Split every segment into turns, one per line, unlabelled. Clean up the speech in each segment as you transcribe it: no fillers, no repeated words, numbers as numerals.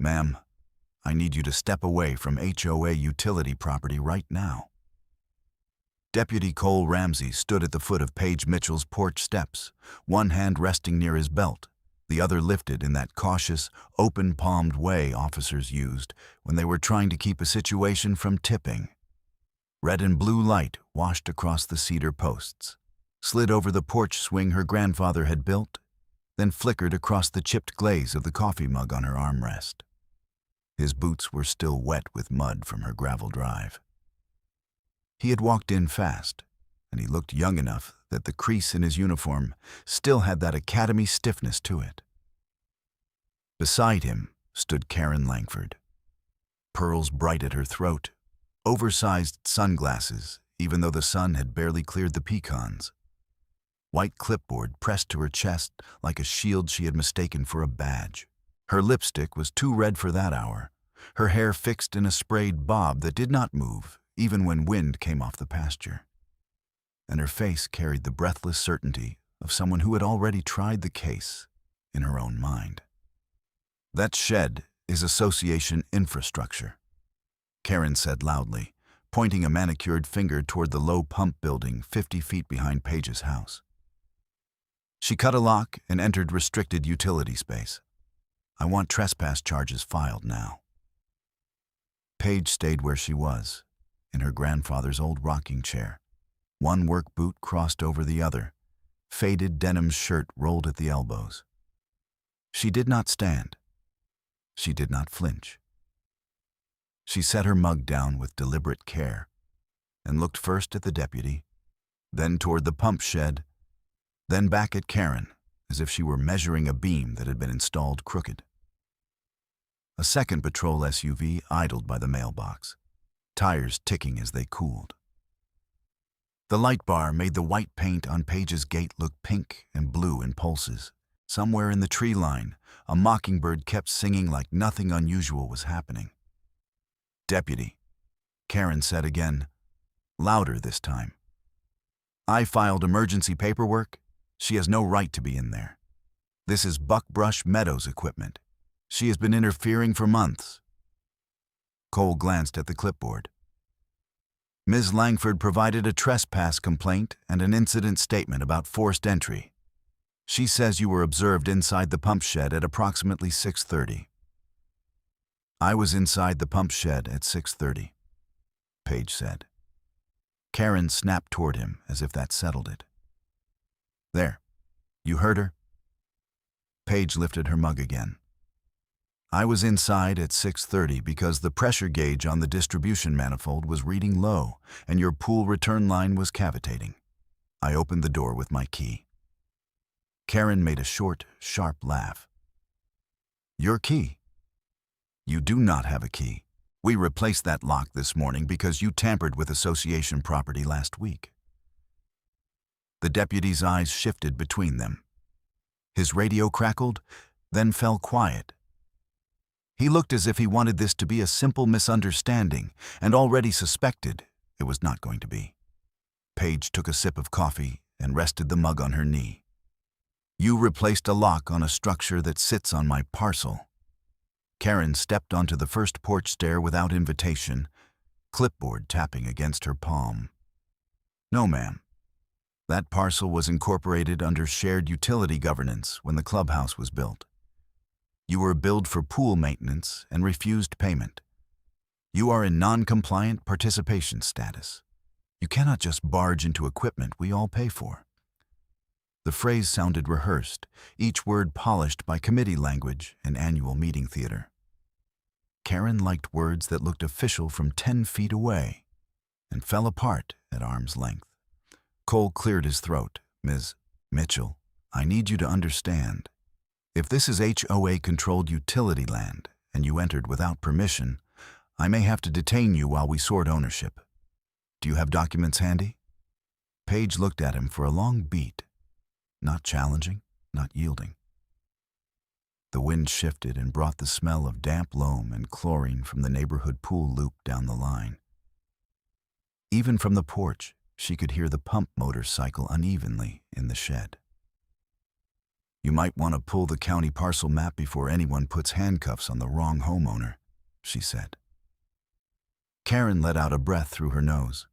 Ma'am, I need you to step away from HOA utility property right now. Deputy Cole Ramsey stood at the foot of Paige Mitchell's porch steps, one hand resting near his belt, the other lifted in that cautious, open-palmed way officers used when they were trying to keep a situation from tipping. Red and blue light washed across the cedar posts, slid over the porch swing her grandfather had built, then flickered across the chipped glaze of the coffee mug on her armrest. His boots were still wet with mud from her gravel drive. He had walked in fast, and he looked young enough that the crease in his uniform still had that academy stiffness to it. Beside him stood Karen Langford, pearls bright at her throat, oversized sunglasses even though the sun had barely cleared the pecans, white clipboard pressed to her chest like a shield she had mistaken for a badge. Her lipstick was too red for that hour, her hair fixed in a sprayed bob that did not move even when wind came off the pasture. And her face carried the breathless certainty of someone who had already tried the case in her own mind. That shed is association infrastructure, Karen said loudly, pointing a manicured finger toward the low pump building 50 feet behind Paige's house. She cut a lock and entered restricted utility space. I want trespass charges filed now. Paige stayed where she was, in her grandfather's old rocking chair, one work boot crossed over the other, faded denim shirt rolled at the elbows. She did not stand. She did not flinch. She set her mug down with deliberate care and looked first at the deputy, then toward the pump shed, then back at Karen as if she were measuring a beam that had been installed crooked. A second patrol SUV idled by the mailbox, tires ticking as they cooled. The light bar made the white paint on Paige's gate look pink and blue in pulses. Somewhere in the tree line, a mockingbird kept singing like nothing unusual was happening. Deputy, Karen said again, louder this time. I filed emergency paperwork. She has no right to be in there. This is Buckbrush Meadows equipment. She has been interfering for months. Cole glanced at the clipboard. Ms. Langford provided a trespass complaint and an incident statement about forced entry. She says you were observed inside the pump shed at approximately 6:30. I was inside the pump shed at 6:30, Paige said. Karen snapped toward him as if that settled it. There, you heard her? Paige lifted her mug again. I was inside at 6:30 because the pressure gauge on the distribution manifold was reading low and your pool return line was cavitating. I opened the door with my key. Karen made a short, sharp laugh. Your key? You do not have a key. We replaced that lock this morning because you tampered with association property last week. The deputy's eyes shifted between them. His radio crackled, then fell quiet. He looked as if he wanted this to be a simple misunderstanding and already suspected it was not going to be. Paige took a sip of coffee and rested the mug on her knee. You replaced a lock on a structure that sits on my parcel. Karen stepped onto the first porch stair without invitation, clipboard tapping against her palm. No, ma'am. That parcel was incorporated under shared utility governance when the clubhouse was built. You were billed for pool maintenance and refused payment. You are in non-compliant participation status. You cannot just barge into equipment we all pay for. The phrase sounded rehearsed, each word polished by committee language and annual meeting theater. Karen liked words that looked official from 10 feet away and fell apart at arm's length. Cole cleared his throat. Ms. Mitchell, I need you to understand. If this is HOA-controlled utility land and you entered without permission, I may have to detain you while we sort ownership. Do you have documents handy? Paige looked at him for a long beat, not challenging, not yielding. The wind shifted and brought the smell of damp loam and chlorine from the neighborhood pool loop down the line. Even from the porch, she could hear the pump motor cycle unevenly in the shed. You might want to pull the county parcel map before anyone puts handcuffs on the wrong homeowner, she said. Karen let out a breath through her nose.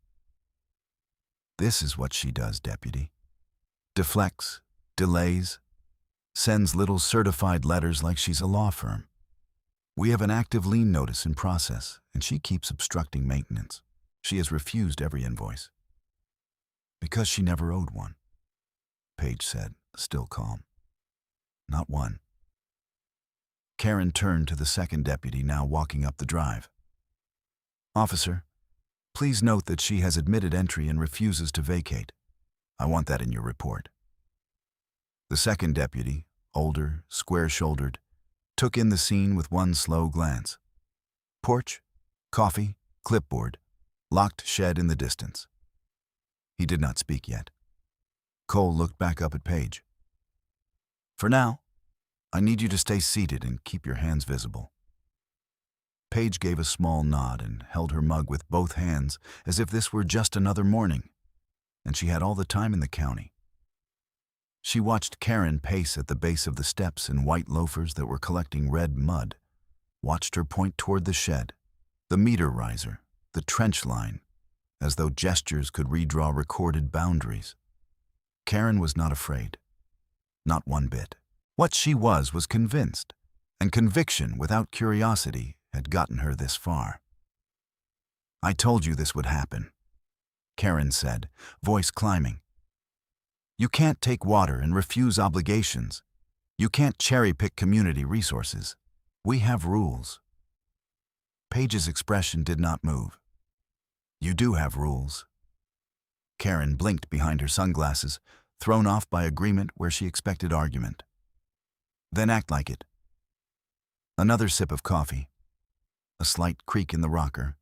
This is what she does, Deputy. Deflects, delays, sends little certified letters like she's a law firm. We have an active lien notice in process, and she keeps obstructing maintenance. She has refused every invoice. Because she never owed one, Paige said, still calm. Not one. Karen turned to the second deputy, now walking up the drive. Officer, please note that she has admitted entry and refuses to vacate. I want that in your report. The second deputy, older, square-shouldered, took in the scene with one slow glance. Porch, coffee, clipboard, locked shed in the distance. He did not speak yet. Cole looked back up at Paige. For now, I need you to stay seated and keep your hands visible. Paige gave a small nod and held her mug with both hands as if this were just another morning, and she had all the time in the county. She watched Karen pace at the base of the steps in white loafers that were collecting red mud, watched her point toward the shed, the meter riser, the trench line, as though gestures could redraw recorded boundaries. Karen was not afraid. Not one bit. What she was convinced, and conviction without curiosity had gotten her this far. I told you this would happen, Karen said, voice climbing. You can't take water and refuse obligations. You can't cherry-pick community resources. We have rules. Paige's expression did not move. You do have rules. Karen blinked behind her sunglasses, thrown off by agreement where she expected argument. Then act like it. Another sip of coffee. A slight creak in the rocker.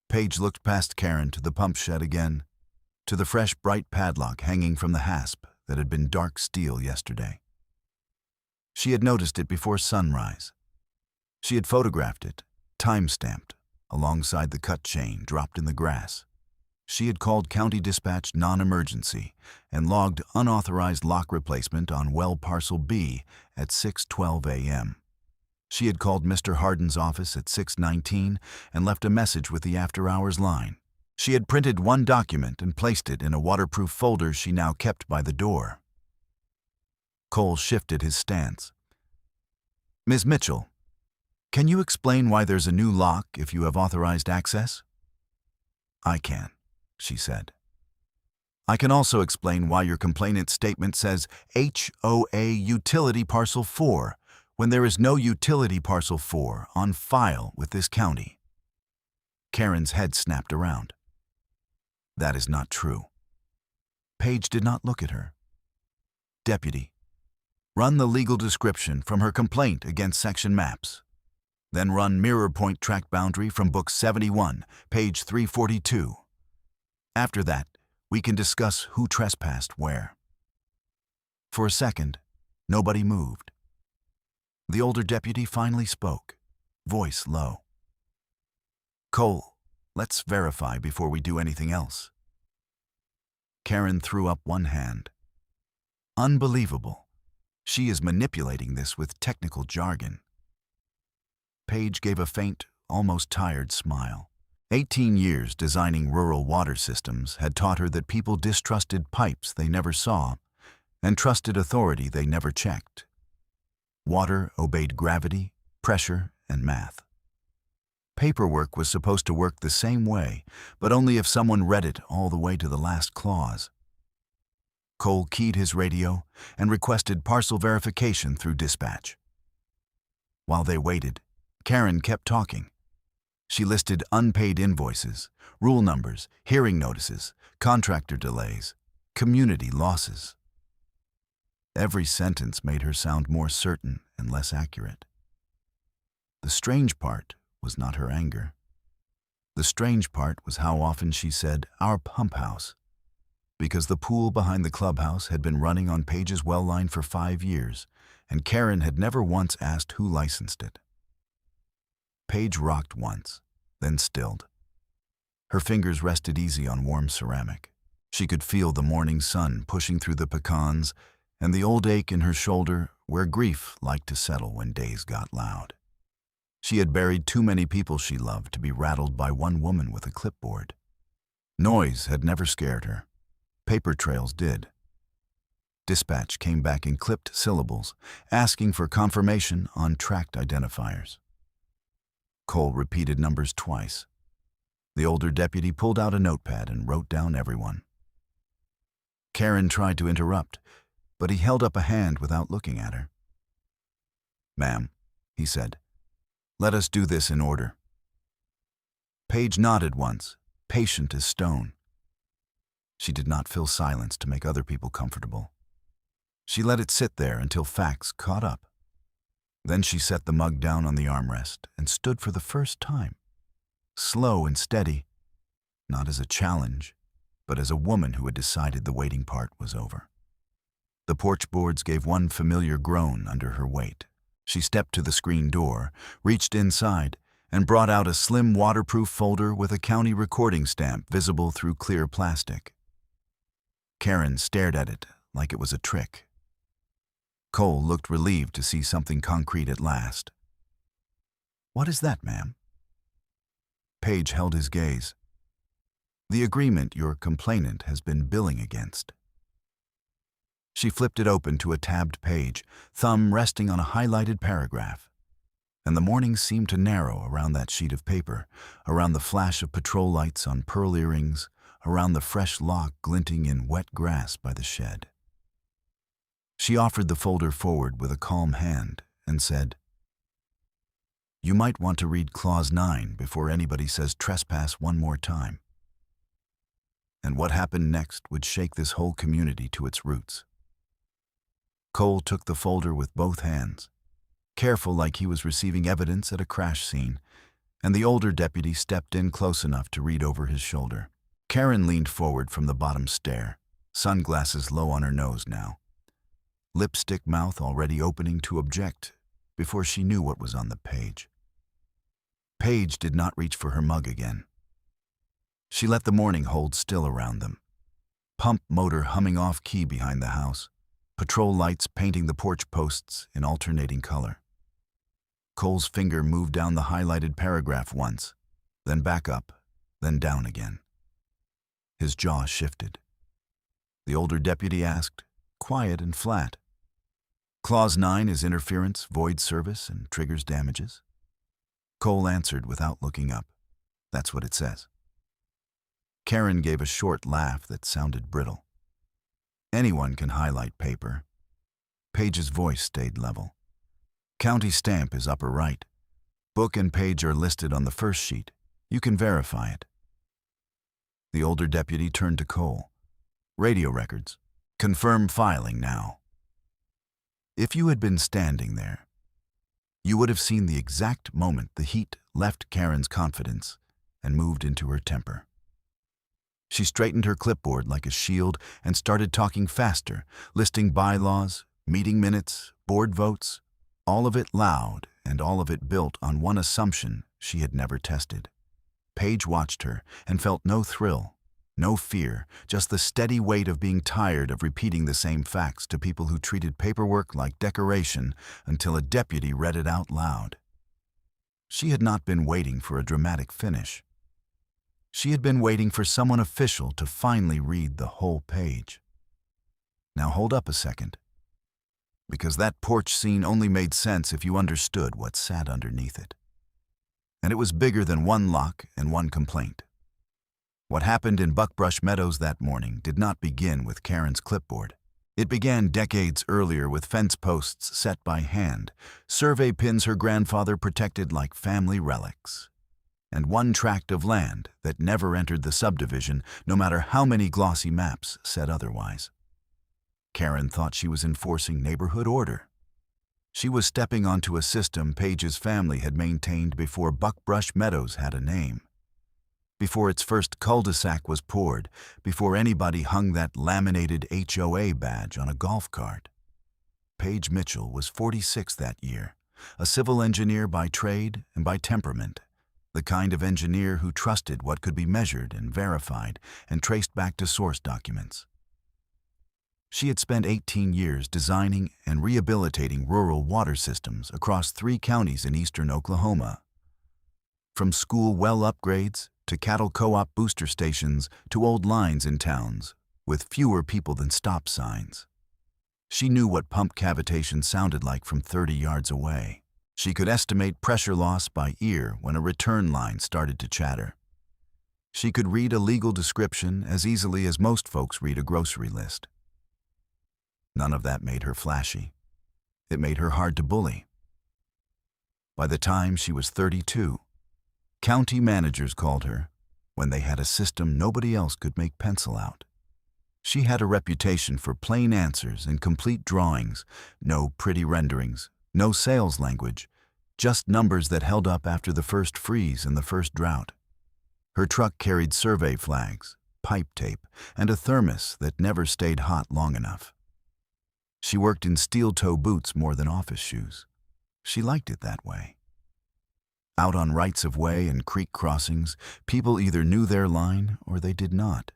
Paige looked past Karen to the pump shed again, to the fresh, bright padlock hanging from the hasp that had been dark steel yesterday. She had noticed it before sunrise. She had photographed it, time-stamped, alongside the cut chain dropped in the grass. She had called County Dispatch non-emergency and logged unauthorized lock replacement on well parcel B at 6:12 a.m. She had called Mr. Harden's office at 6:19 and left a message with the after-hours line. She had printed one document and placed it in a waterproof folder she now kept by the door. Cole shifted his stance. Ms. Mitchell, can you explain why there's a new lock if you have authorized access? I can, she said. I can also explain why your complainant's statement says HOA Utility Parcel 4 when there is no Utility Parcel 4 on file with this county. Karen's head snapped around. That is not true. Paige did not look at her. Deputy, run the legal description from her complaint against section maps. Then run mirror point track boundary from Book 71, page 342. After that, we can discuss who trespassed where. For a second, nobody moved. The older deputy finally spoke, voice low. Cole, let's verify before we do anything else. Karen threw up one hand. Unbelievable. She is manipulating this with technical jargon. Paige gave a faint, almost tired smile. 18 years designing rural water systems had taught her that people distrusted pipes they never saw and trusted authority they never checked. Water obeyed gravity, pressure, and math. Paperwork was supposed to work the same way, but only if someone read it all the way to the last clause. Cole keyed his radio and requested parcel verification through dispatch. While they waited, Karen kept talking. She listed unpaid invoices, rule numbers, hearing notices, contractor delays, community losses. Every sentence made her sound more certain and less accurate. The strange part was not her anger. The strange part was how often she said, "our pump house," because the pool behind the clubhouse had been running on Paige's well line for 5 years, and Karen had never once asked who licensed it. Paige rocked once, then stilled. Her fingers rested easy on warm ceramic. She could feel the morning sun pushing through the pecans and the old ache in her shoulder where grief liked to settle when days got loud. She had buried too many people she loved to be rattled by one woman with a clipboard. Noise had never scared her. Paper trails did. Dispatch came back in clipped syllables, asking for confirmation on tracked identifiers. Cole repeated numbers twice. The older deputy pulled out a notepad and wrote down everyone. Karen tried to interrupt, but he held up a hand without looking at her. "Ma'am," he said, "let us do this in order." Paige nodded once, patient as stone. She did not fill silence to make other people comfortable. She let it sit there until facts caught up. Then she set the mug down on the armrest and stood for the first time, slow and steady, not as a challenge, but as a woman who had decided the waiting part was over. The porch boards gave one familiar groan under her weight. She stepped to the screen door, reached inside, and brought out a slim waterproof folder with a county recording stamp visible through clear plastic. Karen stared at it like it was a trick. Cole looked relieved to see something concrete at last. "What is that, ma'am?" Paige held his gaze. "The agreement your complainant has been billing against." She flipped it open to a tabbed page, thumb resting on a highlighted paragraph. And the morning seemed to narrow around that sheet of paper, around the flash of patrol lights on pearl earrings, around the fresh lock glinting in wet grass by the shed. She offered the folder forward with a calm hand and said, "You might want to read Clause 9 before anybody says trespass one more time." And what happened next would shake this whole community to its roots. Cole took the folder with both hands, careful like he was receiving evidence at a crash scene, and the older deputy stepped in close enough to read over his shoulder. Karen leaned forward from the bottom stair, sunglasses low on her nose now, lipstick mouth already opening to object before she knew what was on the page. Paige did not reach for her mug again. She let the morning hold still around them. Pump motor humming off key behind the house, patrol lights painting the porch posts in alternating color. Cole's finger moved down the highlighted paragraph once, then back up, then down again. His jaw shifted. The older deputy asked, quiet and flat, "Clause 9 is interference, void service, and triggers damages?" Cole answered without looking up. "That's what it says." Karen gave a short laugh that sounded brittle. "Anyone can highlight paper." Paige's voice stayed level. "County stamp is upper right. Book and page are listed on the first sheet. You can verify it." The older deputy turned to Cole. "Radio records. Confirm filing now." If you had been standing there, you would have seen the exact moment the heat left Karen's confidence and moved into her temper. She straightened her clipboard like a shield and started talking faster, listing bylaws, meeting minutes, board votes, all of it loud and all of it built on one assumption she had never tested. Paige watched her and felt no thrill, no fear, just the steady weight of being tired of repeating the same facts to people who treated paperwork like decoration until a deputy read it out loud. She had not been waiting for a dramatic finish. She had been waiting for someone official to finally read the whole page. Now hold up a second, because that porch scene only made sense if you understood what sat underneath it. And it was bigger than one lock and one complaint. What happened in Buckbrush Meadows that morning did not begin with Karen's clipboard. It began decades earlier with fence posts set by hand, survey pins her grandfather protected like family relics, and one tract of land that never entered the subdivision, no matter how many glossy maps said otherwise. Karen thought she was enforcing neighborhood order. She was stepping onto a system Paige's family had maintained before Buckbrush Meadows had a name. Before its first cul-de-sac was poured, before anybody hung that laminated HOA badge on a golf cart. Paige Mitchell was 46 that year, a civil engineer by trade and by temperament, the kind of engineer who trusted what could be measured and verified and traced back to source documents. She had spent 18 years designing and rehabilitating rural water systems across 3 counties in eastern Oklahoma. From school well upgrades to cattle co-op booster stations to old lines in towns with fewer people than stop signs. She knew what pump cavitation sounded like from 30 yards away. She could estimate pressure loss by ear when a return line started to chatter. She could read a legal description as easily as most folks read a grocery list. None of that made her flashy. It made her hard to bully. By the time she was 32, county managers called her when they had a system nobody else could make pencil out. She had a reputation for plain answers and complete drawings, no pretty renderings, no sales language, just numbers that held up after the first freeze and the first drought. Her truck carried survey flags, pipe tape, and a thermos that never stayed hot long enough. She worked in steel-toe boots more than office shoes. She liked it that way. Out on rights-of-way and creek crossings, people either knew their line or they did not,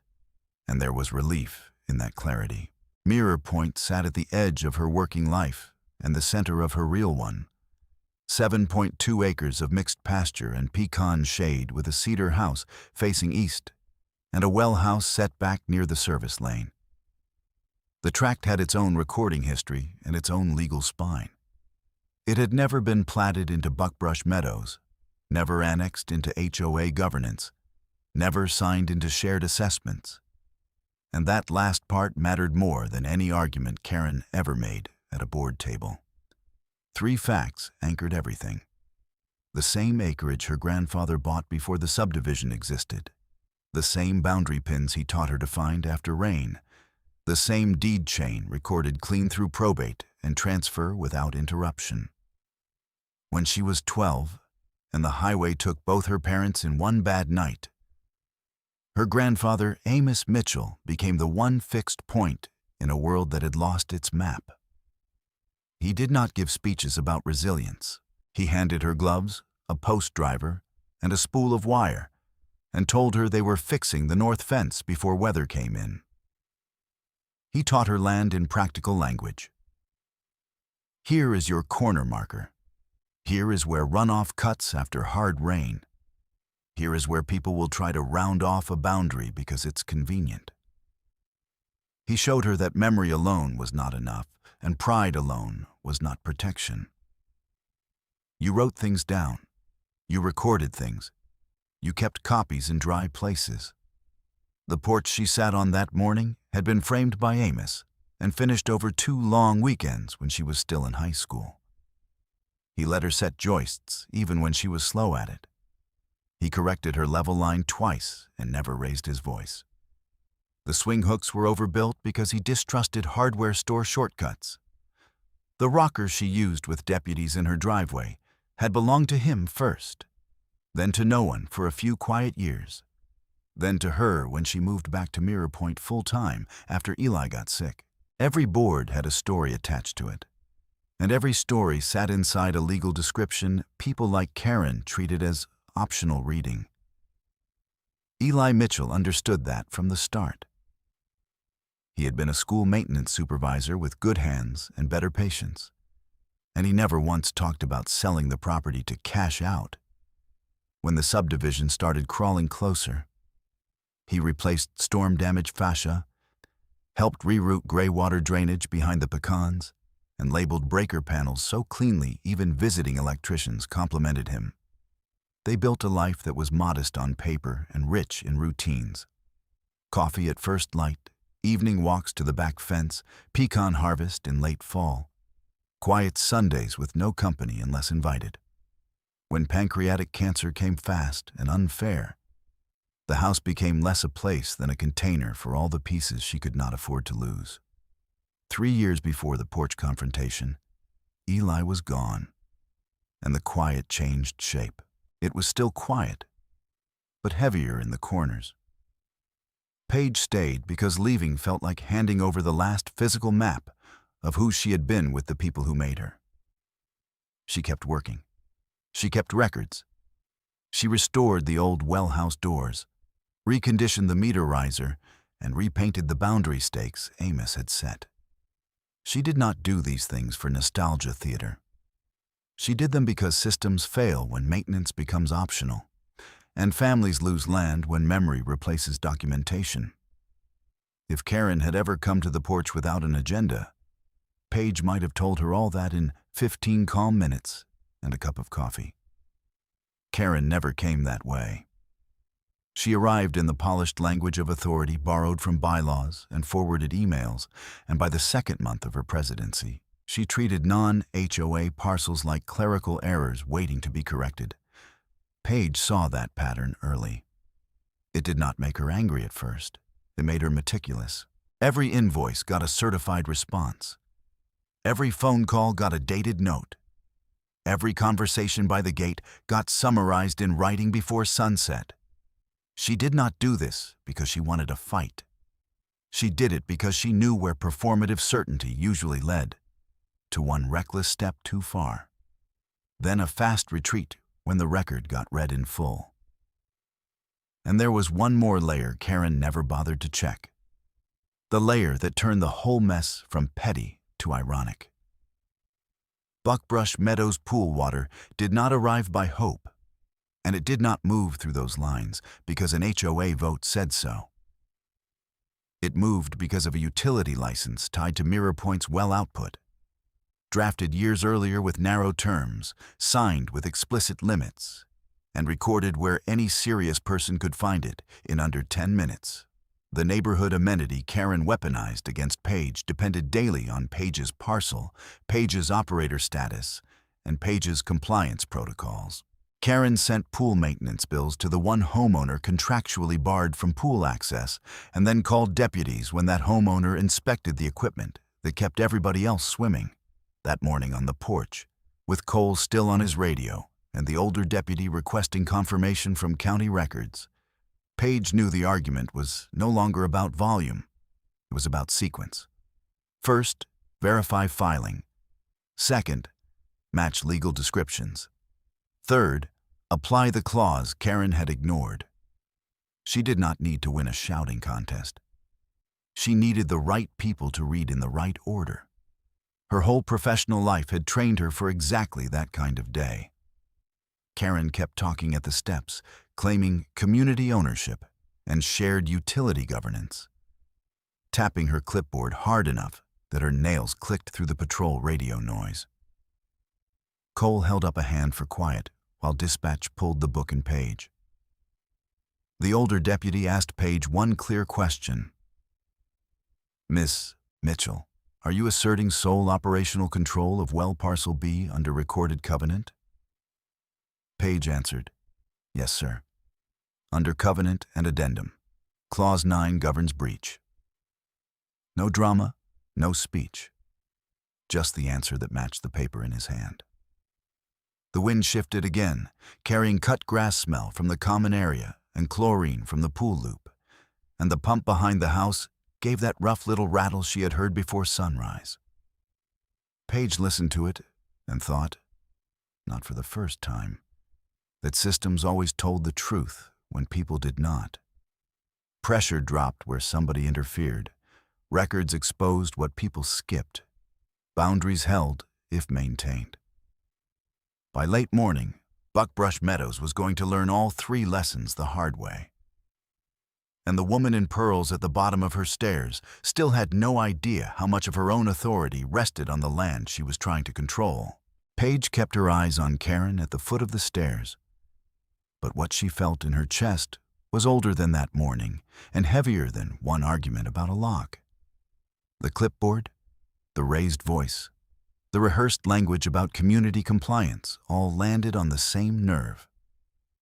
and there was relief in that clarity. Mirror Point sat at the edge of her working life and the center of her real one. 7.2 acres of mixed pasture and pecan shade with a cedar house facing east and a well house set back near the service lane. The tract had its own recording history and its own legal spine. It had never been platted into buckbrush meadows, never annexed into HOA governance, never signed into shared assessments. And that last part mattered more than any argument Karen ever made at a board table. 3 facts anchored everything. The same acreage her grandfather bought before the subdivision existed. The same boundary pins he taught her to find after rain. The same deed chain recorded clean through probate and transfer without interruption. When she was 12, and the highway took both her parents in one bad night, her grandfather, Amos Mitchell, became the one fixed point in a world that had lost its map. He did not give speeches about resilience. He handed her gloves, a post driver, and a spool of wire, and told her they were fixing the north fence before weather came in. He taught her land in practical language. Here is your corner marker. Here is where runoff cuts after hard rain. Here is where people will try to round off a boundary because it's convenient. He showed her that memory alone was not enough, and pride alone was not protection. You wrote things down. You recorded things. You kept copies in dry places. The porch she sat on that morning had been framed by Amos and finished over 2 long weekends when she was still in high school. He let her set joists even when she was slow at it. He corrected her level line twice and never raised his voice. The swing hooks were overbuilt because he distrusted hardware store shortcuts. The rocker she used with deputies in her driveway had belonged to him first, then to no one for a few quiet years, then to her when she moved back to Mirror Point full-time after Eli got sick. Every board had a story attached to it, and every story sat inside a legal description people like Karen treated as optional reading. Eli Mitchell understood that from the start. He had been a school maintenance supervisor with good hands and better patience, and he never once talked about selling the property to cash out. When the subdivision started crawling closer, he replaced storm-damaged fascia, helped reroute gray water drainage behind the pecans, and labeled breaker panels so cleanly even visiting electricians complimented him. They built a life that was modest on paper and rich in routines. Coffee at first light, evening walks to the back fence, pecan harvest in late fall, quiet Sundays with no company unless invited. When pancreatic cancer came fast and unfair, the house became less a place than a container for all the pieces she could not afford to lose. 3 years before the porch confrontation, Eli was gone, and the quiet changed shape. It was still quiet, but heavier in the corners. Paige stayed because leaving felt like handing over the last physical map of who she had been with the people who made her. She kept working. She kept records. She restored the old well house doors, reconditioned the meter riser, and repainted the boundary stakes Amos had set. She did not do these things for nostalgia theater. She did them because systems fail when maintenance becomes optional, and families lose land when memory replaces documentation. If Karen had ever come to the porch without an agenda, Paige might have told her all that in 15 calm minutes and a cup of coffee. Karen never came that way. She arrived in the polished language of authority borrowed from bylaws and forwarded emails, and by the second month of her presidency, she treated non-HOA parcels like clerical errors waiting to be corrected. Paige saw that pattern early. It did not make her angry at first. It made her meticulous. Every invoice got a certified response. Every phone call got a dated note. Every conversation by the gate got summarized in writing before sunset. She did not do this because she wanted a fight. She did it because she knew where performative certainty usually led, to one reckless step too far. Then a fast retreat when the record got read in full. And there was one more layer Karen never bothered to check. The layer that turned the whole mess from petty to ironic. Buckbrush Meadows pool water did not arrive by hope, and it did not move through those lines because an HOA vote said so. It moved because of a utility license tied to Mirror Point's well output, drafted years earlier with narrow terms, signed with explicit limits, and recorded where any serious person could find it in under 10 minutes. The neighborhood amenity Karen weaponized against Paige depended daily on Paige's parcel, Paige's operator status, and Paige's compliance protocols. Karen sent pool maintenance bills to the one homeowner contractually barred from pool access, and then called deputies when that homeowner inspected the equipment that kept everybody else swimming. That morning on the porch, with Cole still on his radio and the older deputy requesting confirmation from county records, Paige knew the argument was no longer about volume. It was about sequence. First, verify filing. Second, match legal descriptions. Third, apply the clause Karen had ignored. She did not need to win a shouting contest. She needed the right people to read in the right order. Her whole professional life had trained her for exactly that kind of day. Karen kept talking at the steps, claiming community ownership and shared utility governance, tapping her clipboard hard enough that her nails clicked through the patrol radio noise. Cole held up a hand for quiet while dispatch pulled the book and page. The older deputy asked Paige one clear question. "Miss Mitchell, are you asserting sole operational control of well parcel B under recorded covenant?" Paige answered, "Yes, sir. Under covenant and addendum. Clause 9 governs breach." No drama, no speech. Just the answer that matched the paper in his hand. The wind shifted again, carrying cut grass smell from the common area and chlorine from the pool loop, and the pump behind the house gave that rough little rattle she had heard before sunrise. Paige listened to it and thought, not for the first time, that systems always told the truth when people did not. Pressure dropped where somebody interfered. Records exposed what people skipped. Boundaries held if maintained. By late morning, Buckbrush Meadows was going to learn all 3 lessons the hard way. And the woman in pearls at the bottom of her stairs still had no idea how much of her own authority rested on the land she was trying to control. Paige kept her eyes on Karen at the foot of the stairs. But what she felt in her chest was older than that morning and heavier than one argument about a lock. The clipboard, the raised voice, the rehearsed language about community compliance all landed on the same nerve,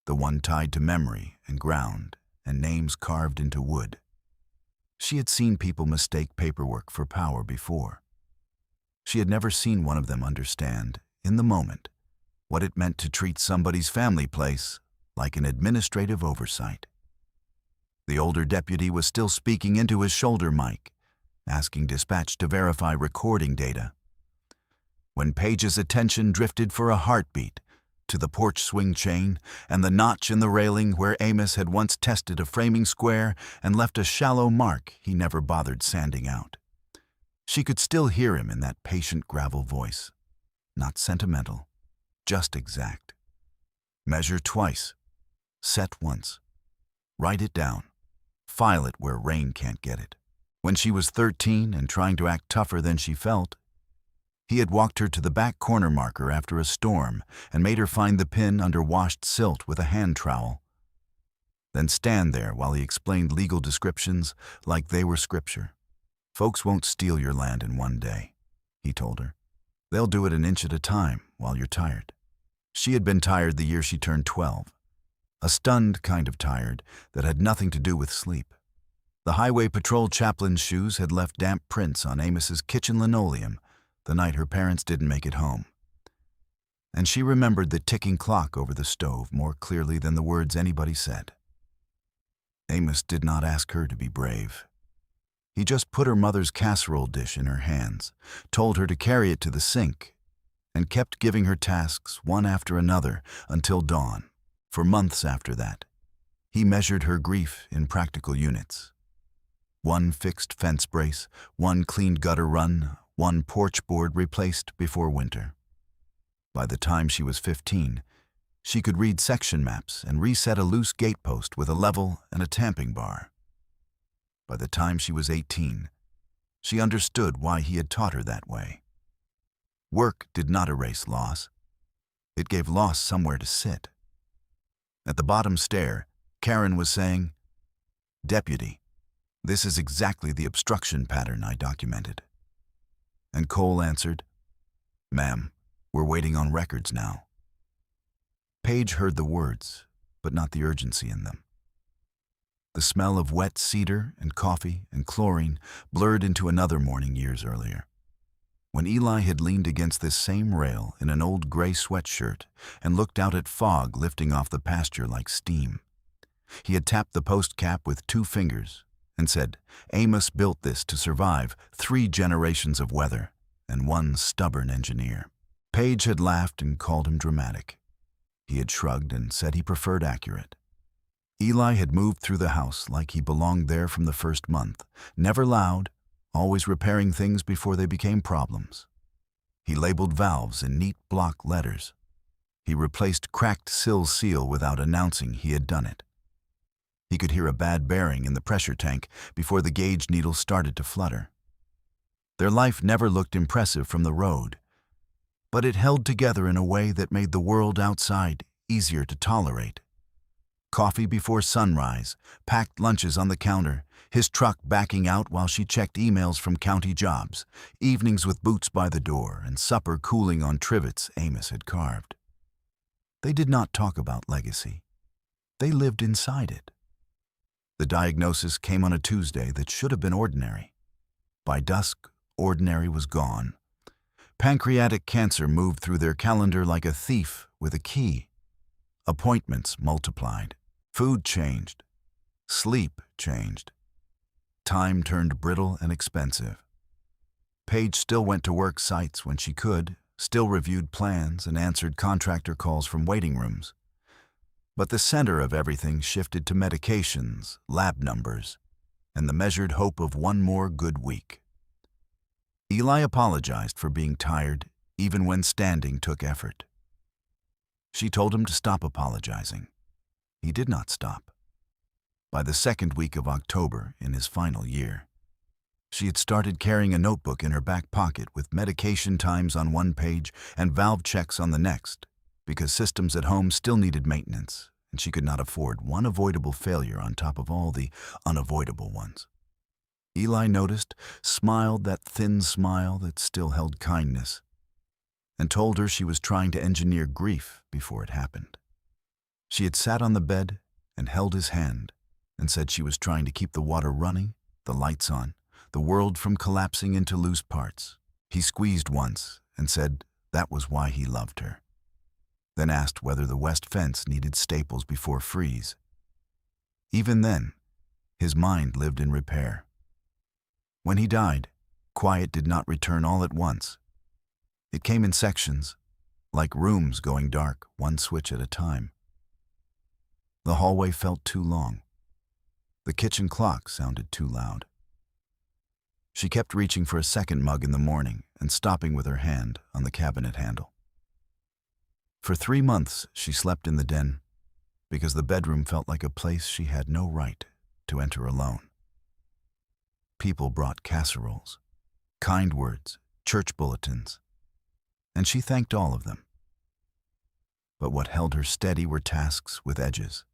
the one tied to memory and ground and names carved into wood. She had seen people mistake paperwork for power before. She had never seen one of them understand, in the moment, what it meant to treat somebody's family place like an administrative oversight. The older deputy was still speaking into his shoulder mic, asking dispatch to verify recording data. When Paige's attention drifted for a heartbeat to the porch swing chain and the notch in the railing where Amos had once tested a framing square and left a shallow mark he never bothered sanding out. She could still hear him in that patient gravel voice. Not sentimental, just exact. Measure twice. Set once. Write it down. File it where rain can't get it. When she was 13 and trying to act tougher than she felt, he had walked her to the back corner marker after a storm and made her find the pin under washed silt with a hand trowel. Then stand there while he explained legal descriptions like they were scripture. Folks won't steal your land in one day, he told her. They'll do it an inch at a time while you're tired. She had been tired the year she turned 12. A stunned kind of tired that had nothing to do with sleep. The highway patrol chaplain's shoes had left damp prints on Amos's kitchen linoleum the night her parents didn't make it home. And she remembered the ticking clock over the stove more clearly than the words anybody said. Amos did not ask her to be brave. He just put her mother's casserole dish in her hands, told her to carry it to the sink, and kept giving her tasks one after another until dawn. For months after that, he measured her grief in practical units. One fixed fence brace, one cleaned gutter run, one porch board replaced before winter. By the time she was 15, she could read section maps and reset a loose gatepost with a level and a tamping bar. By the time she was 18, she understood why he had taught her that way. Work did not erase loss. It gave loss somewhere to sit. At the bottom stair, Karen was saying, "Deputy, this is exactly the obstruction pattern I documented." And Cole answered, "Ma'am, we're waiting on records now." Paige heard the words, but not the urgency in them. The smell of wet cedar and coffee and chlorine blurred into another morning years earlier, when Eli had leaned against this same rail in an old gray sweatshirt and looked out at fog lifting off the pasture like steam. He had tapped the post cap with 2 fingers and said, "Amos built this to survive 3 generations of weather and 1 stubborn engineer." Paige had laughed and called him dramatic. He had shrugged and said he preferred accurate. Eli had moved through the house like he belonged there from the first month, never loud, always repairing things before they became problems. He labeled valves in neat block letters. He replaced cracked sill seal without announcing he had done it. He could hear a bad bearing in the pressure tank before the gauge needle started to flutter. Their life never looked impressive from the road, but it held together in a way that made the world outside easier to tolerate. Coffee before sunrise, packed lunches on the counter, his truck backing out while she checked emails from county jobs, evenings with boots by the door, and supper cooling on trivets Amos had carved. They did not talk about legacy. They lived inside it. The diagnosis came on a Tuesday that should have been ordinary. By dusk, ordinary was gone. Pancreatic cancer moved through their calendar like a thief with a key. Appointments multiplied. Food changed. Sleep changed. Time turned brittle and expensive. Paige still went to work sites when she could, still reviewed plans and answered contractor calls from waiting rooms. But the center of everything shifted to medications, lab numbers, and the measured hope of one more good week. Eli apologized for being tired, even when standing took effort. She told him to stop apologizing. He did not stop. By the 2nd week of October, in his final year, she had started carrying a notebook in her back pocket with medication times on one page and valve checks on the next, because systems at home still needed maintenance, and she could not afford one avoidable failure on top of all the unavoidable ones. Eli noticed, smiled that thin smile that still held kindness, and told her she was trying to engineer grief before it happened. She had sat on the bed and held his hand and said she was trying to keep the water running, the lights on, the world from collapsing into loose parts. He squeezed once and said that was why he loved her. Then asked whether the west fence needed staples before freeze. Even then, his mind lived in repair. When he died, quiet did not return all at once. It came in sections, like rooms going dark, one switch at a time. The hallway felt too long. The kitchen clock sounded too loud. She kept reaching for a second mug in the morning and stopping with her hand on the cabinet handle. For 3 months, she slept in the den because the bedroom felt like a place she had no right to enter alone. People brought casseroles, kind words, church bulletins, and she thanked all of them. But what held her steady were tasks with edges.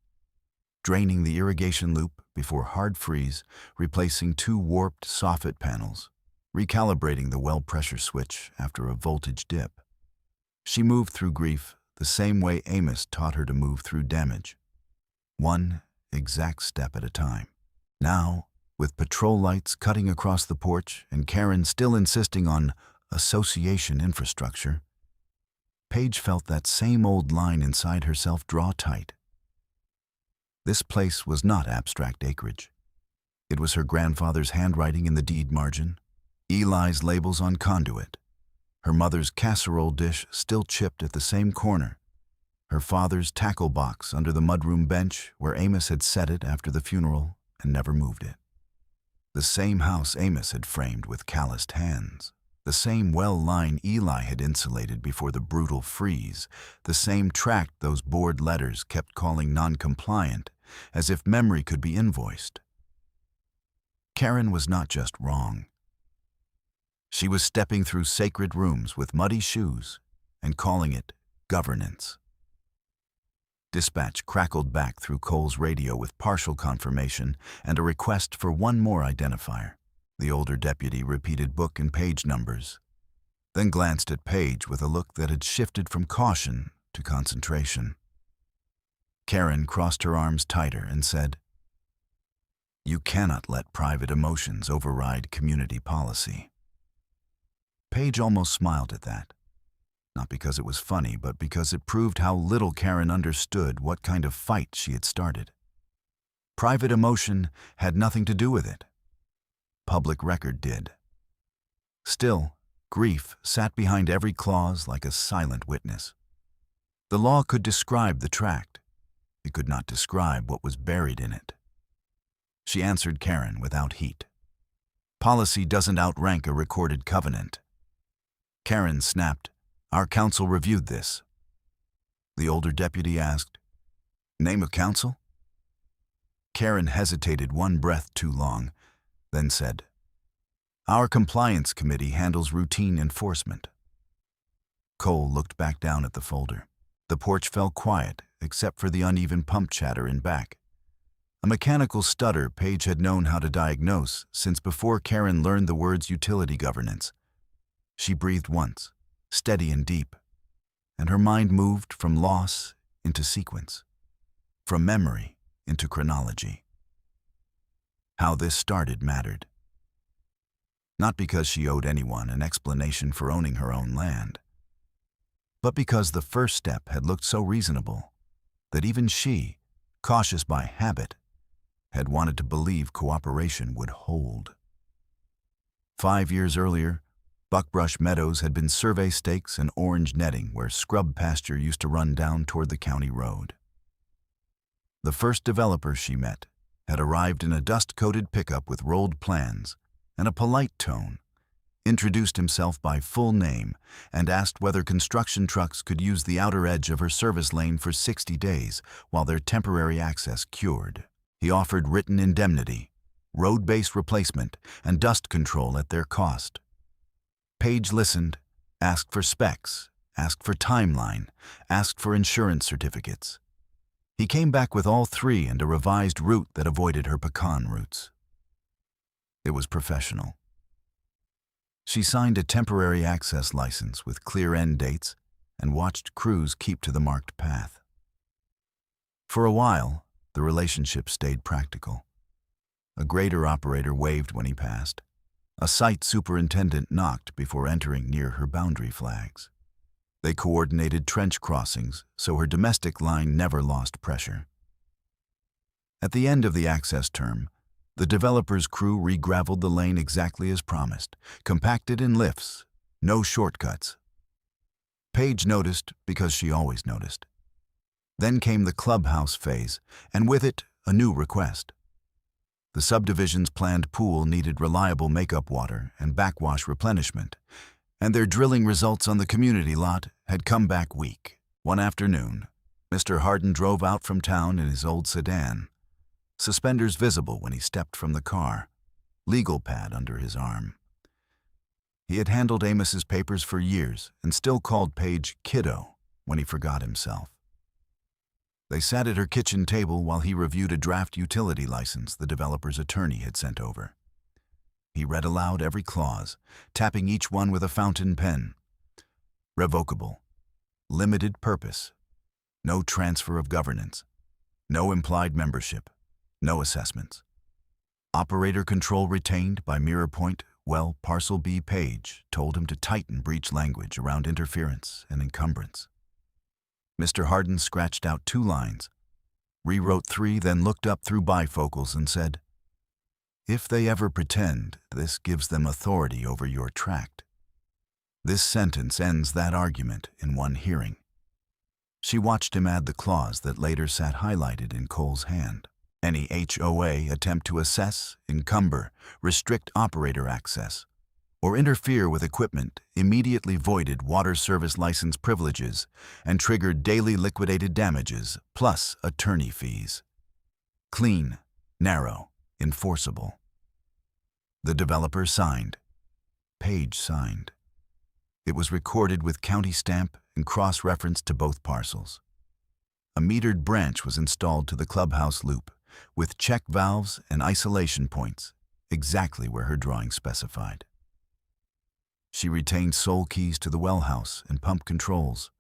Draining the irrigation loop before hard freeze, replacing 2 warped soffit panels, recalibrating the well pressure switch after a voltage dip. She moved through grief the same way Amos taught her to move through damage, one exact step at a time. Now, with patrol lights cutting across the porch and Karen still insisting on association infrastructure, Paige felt that same old line inside herself draw tight. This place was not abstract acreage. It was her grandfather's handwriting in the deed margin, Eli's labels on conduit, her mother's casserole dish still chipped at the same corner, her father's tackle box under the mudroom bench where Amos had set it after the funeral and never moved it. The same house Amos had framed with calloused hands, the same well line Eli had insulated before the brutal freeze, the same tract those bored letters kept calling non-compliant, as if memory could be invoiced. Karen was not just wrong. She was stepping through sacred rooms with muddy shoes and calling it governance. Dispatch crackled back through Cole's radio with partial confirmation and a request for one more identifier. The older deputy repeated book and page numbers, then glanced at Paige with a look that had shifted from caution to concentration. Karen crossed her arms tighter and said, "You cannot let private emotions override community policy." Paige almost smiled at that, not because it was funny, but because it proved how little Karen understood what kind of fight she had started. Private emotion had nothing to do with it. Public record did. Still, grief sat behind every clause like a silent witness. The law could describe the tract. It could not describe what was buried in it. She answered Karen without heat. Policy doesn't outrank a recorded covenant. Karen snapped, "Our council reviewed this." The older deputy asked, "Name of council?" Karen hesitated one breath too long, then said, "Our compliance committee handles routine enforcement." Cole looked back down at the folder. The porch fell quiet, except for the uneven pump chatter in back. A mechanical stutter Paige had known how to diagnose since before Karen learned the words utility governance. She breathed once, steady and deep, and her mind moved from loss into sequence, from memory into chronology. How this started mattered. Not because she owed anyone an explanation for owning her own land, but because the first step had looked so reasonable that even she, cautious by habit, had wanted to believe cooperation would hold. 5 years earlier, Buckbrush Meadows had been survey stakes and orange netting where scrub pasture used to run down toward the county road. The first developer she met had arrived in a dust-coated pickup with rolled plans and a polite tone, introduced himself by full name, and asked whether construction trucks could use the outer edge of her service lane for 60 days while their temporary access cured. He offered written indemnity, road-base replacement, and dust control at their cost. Paige listened, asked for specs, asked for timeline, asked for insurance certificates. He came back with all 3 and a revised route that avoided her pecan roots. It was professional. She signed a temporary access license with clear end dates and watched crews keep to the marked path. For a while, the relationship stayed practical. A grader operator waved when he passed. A site superintendent knocked before entering near her boundary flags. They coordinated trench crossings so her domestic line never lost pressure. At the end of the access term, the developer's crew re-graveled the lane exactly as promised, compacted in lifts, no shortcuts. Paige noticed because she always noticed. Then came the clubhouse phase, and with it, a new request. The subdivision's planned pool needed reliable makeup water and backwash replenishment, and their drilling results on the community lot had come back weak. One afternoon, Mr. Harden drove out from town in his old sedan, suspenders visible when he stepped from the car, legal pad under his arm. He had handled Amos's papers for years and still called Paige kiddo when he forgot himself. They sat at her kitchen table while he reviewed a draft utility license the developer's attorney had sent over. He read aloud every clause, tapping each one with a fountain pen. Revocable. Limited purpose. No transfer of governance. No implied membership. No assessments. Operator control retained by Mirror Point. Well, Parcel B Page told him to tighten breach language around interference and encumbrance. Mr. Harden scratched out 2 lines, rewrote 3, then looked up through bifocals and said, "If they ever pretend this gives them authority over your tract." This sentence ends that argument in one hearing. She watched him add the clause that later sat highlighted in Cole's hand. Any HOA attempt to assess, encumber, restrict operator access, or interfere with equipment immediately voided water service license privileges and triggered daily liquidated damages plus attorney fees. Clean, narrow, enforceable. The developer signed. Page signed. It was recorded with county stamp and cross-referenced to both parcels. A metered branch was installed to the clubhouse loop, with check valves and isolation points, exactly where her drawing specified. She retained sole keys to the well house and pump controls,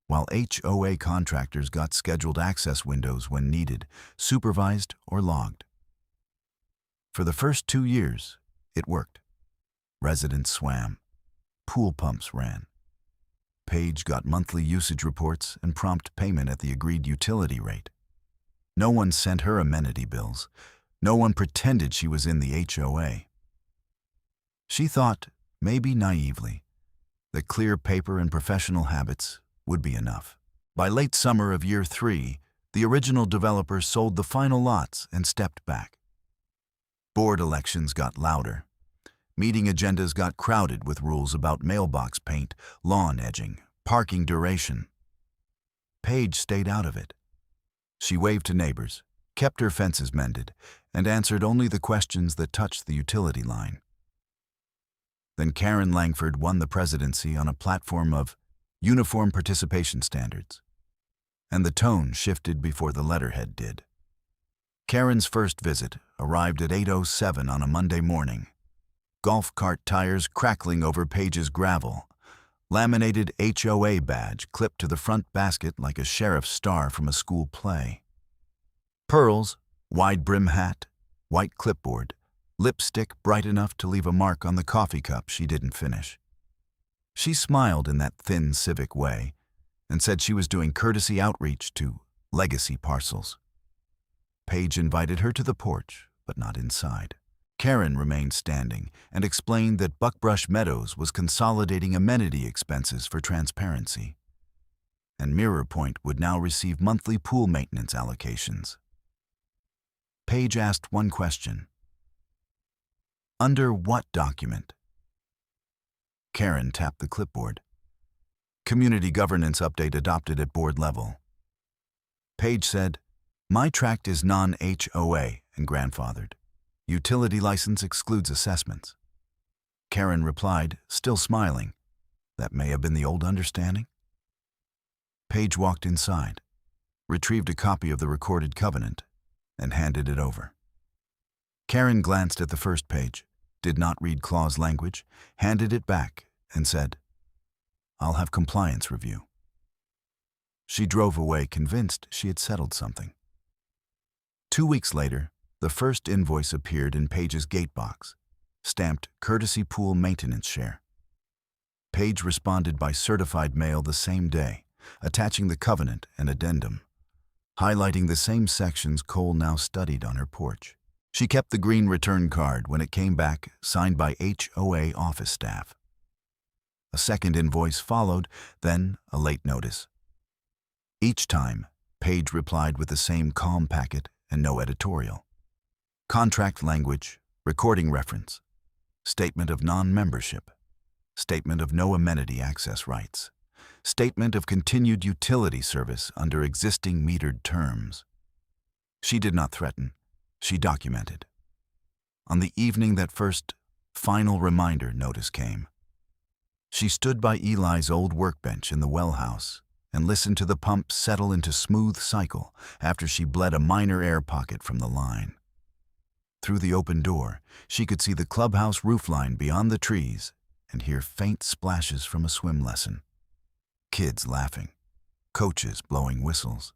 while HOA contractors got scheduled access windows when needed, supervised or logged. For the first 2 years, it worked. Residents swam. Pool pumps ran. Page got monthly usage reports and prompt payment at the agreed utility rate. No one sent her amenity bills. No one pretended she was in the HOA. She thought, maybe naively, that clear paper and professional habits would be enough. By late summer of year 3, the original developer sold the final lots and stepped back. Board elections got louder. Meeting agendas got crowded with rules about mailbox paint, lawn edging, parking duration. Page stayed out of it. She waved to neighbors, kept her fences mended, and answered only the questions that touched the utility line. Then Karen Langford won the presidency on a platform of uniform participation standards, and the tone shifted before the letterhead did. Karen's first visit arrived at 8:07 on a Monday morning. Golf cart tires crackling over Page's gravel, laminated HOA badge clipped to the front basket like a sheriff's star from a school play. Pearls, wide brim hat, white clipboard, lipstick bright enough to leave a mark on the coffee cup she didn't finish. She smiled in that thin civic way and said she was doing courtesy outreach to legacy parcels. Page invited her to the porch, but not inside. Karen remained standing and explained that Buckbrush Meadows was consolidating amenity expenses for transparency, and Mirror Point would now receive monthly pool maintenance allocations. Page asked one question. Under what document? Karen tapped the clipboard. Community governance update adopted at board level. Page said, "My tract is non-HOA and grandfathered. Utility license excludes assessments." Karen replied, still smiling, "That may have been the old understanding." Page walked inside, retrieved a copy of the recorded covenant, and handed it over. Karen glanced at the first page, did not read clause language, handed it back, and said, "I'll have compliance review." She drove away convinced she had settled something. 2 weeks later, the first invoice appeared in Page's gatebox, stamped Courtesy Pool Maintenance Share. Page responded by certified mail the same day, attaching the covenant and addendum, highlighting the same sections Cole now studied on her porch. She kept the green return card when it came back, signed by HOA office staff. A second invoice followed, then a late notice. Each time, Page replied with the same calm packet and no editorial. contract language, recording reference, statement of non-membership, statement of no amenity access rights, statement of continued utility service under existing metered terms. She did not threaten, she documented. On the evening that first, final reminder notice came, she stood by Eli's old workbench in the well house and listened to the pump settle into smooth cycle after she bled a minor air pocket from the line. Through the open door, she could see the clubhouse roofline beyond the trees and hear faint splashes from a swim lesson. Kids laughing, coaches blowing whistles.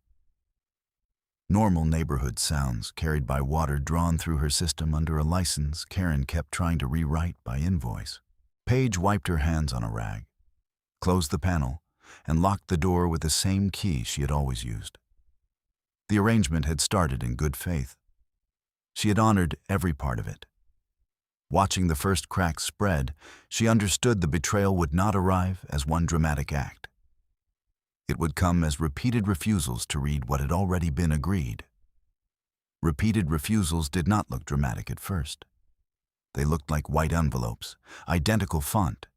Normal neighborhood sounds carried by water drawn through her system under a license Karen kept trying to rewrite by invoice. Paige wiped her hands on a rag, closed the panel, and locked the door with the same key she had always used. The arrangement had started in good faith. She had honored every part of it. Watching the first cracks spread, she understood the betrayal would not arrive as one dramatic act. It would come as repeated refusals to read what had already been agreed. Repeated refusals did not look dramatic at first. They looked like white envelopes, identical font,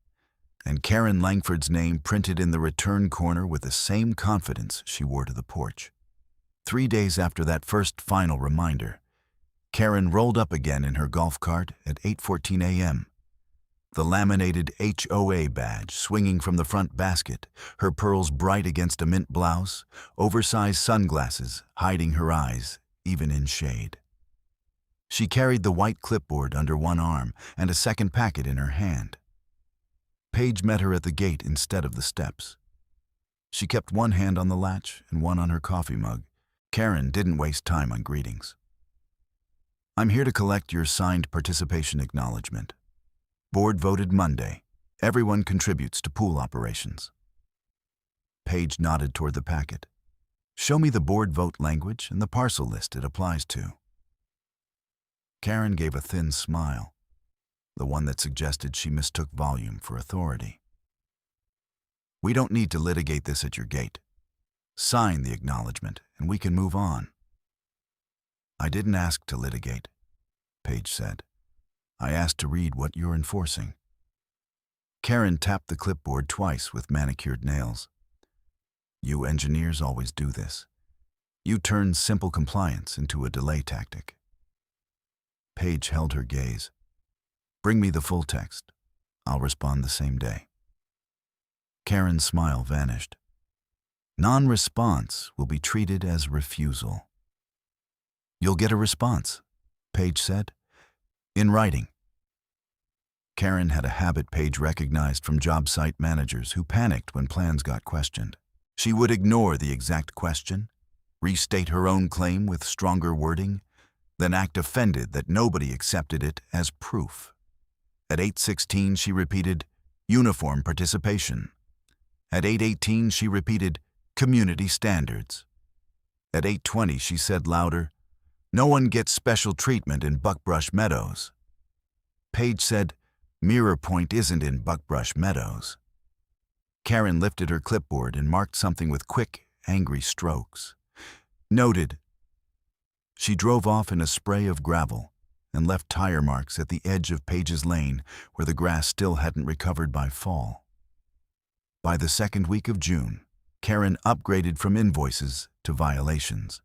and Karen Langford's name printed in the return corner with the same confidence she wore to the porch. 3 days after that first final reminder, Karen rolled up again in her golf cart at 8:14 a.m., the laminated HOA badge swinging from the front basket, her pearls bright against a mint blouse, oversized sunglasses hiding her eyes, even in shade. She carried the white clipboard under one arm and a second packet in her hand. Paige met her at the gate instead of the steps. She kept one hand on the latch and one on her coffee mug. Karen didn't waste time on greetings. "I'm here to collect your signed participation acknowledgement. Board voted Monday. Everyone contributes to pool operations." Paige nodded toward the packet. "Show me the board vote language and the parcel list it applies to." Karen gave a thin smile, the one that suggested she mistook volume for authority. "We don't need to litigate this at your gate. Sign the acknowledgement and we can move on." "I didn't ask to litigate," Paige said. "I asked to read what you're enforcing." Karen tapped the clipboard twice with manicured nails. "You engineers always do this. You turn simple compliance into a delay tactic." Paige held her gaze. "Bring me the full text. I'll respond the same day." Karen's smile vanished. "Non-response will be treated as refusal." "You'll get a response," Paige said. "In writing." Karen had a habit Paige recognized from job site managers who panicked when plans got questioned. She would ignore the exact question, restate her own claim with stronger wording, then act offended that nobody accepted it as proof. At 8:16 she repeated, "Uniform participation." At 8:18 she repeated, "Community standards." At 8:20 she said louder, "No one gets special treatment in Buckbrush Meadows." Paige said, "Mirror Point isn't in Buckbrush Meadows." Karen lifted her clipboard and marked something with quick, angry strokes. "Noted." She drove off in a spray of gravel and left tire marks at the edge of Paige's lane where the grass still hadn't recovered by fall. By the second week of June, Karen upgraded from invoices to violations.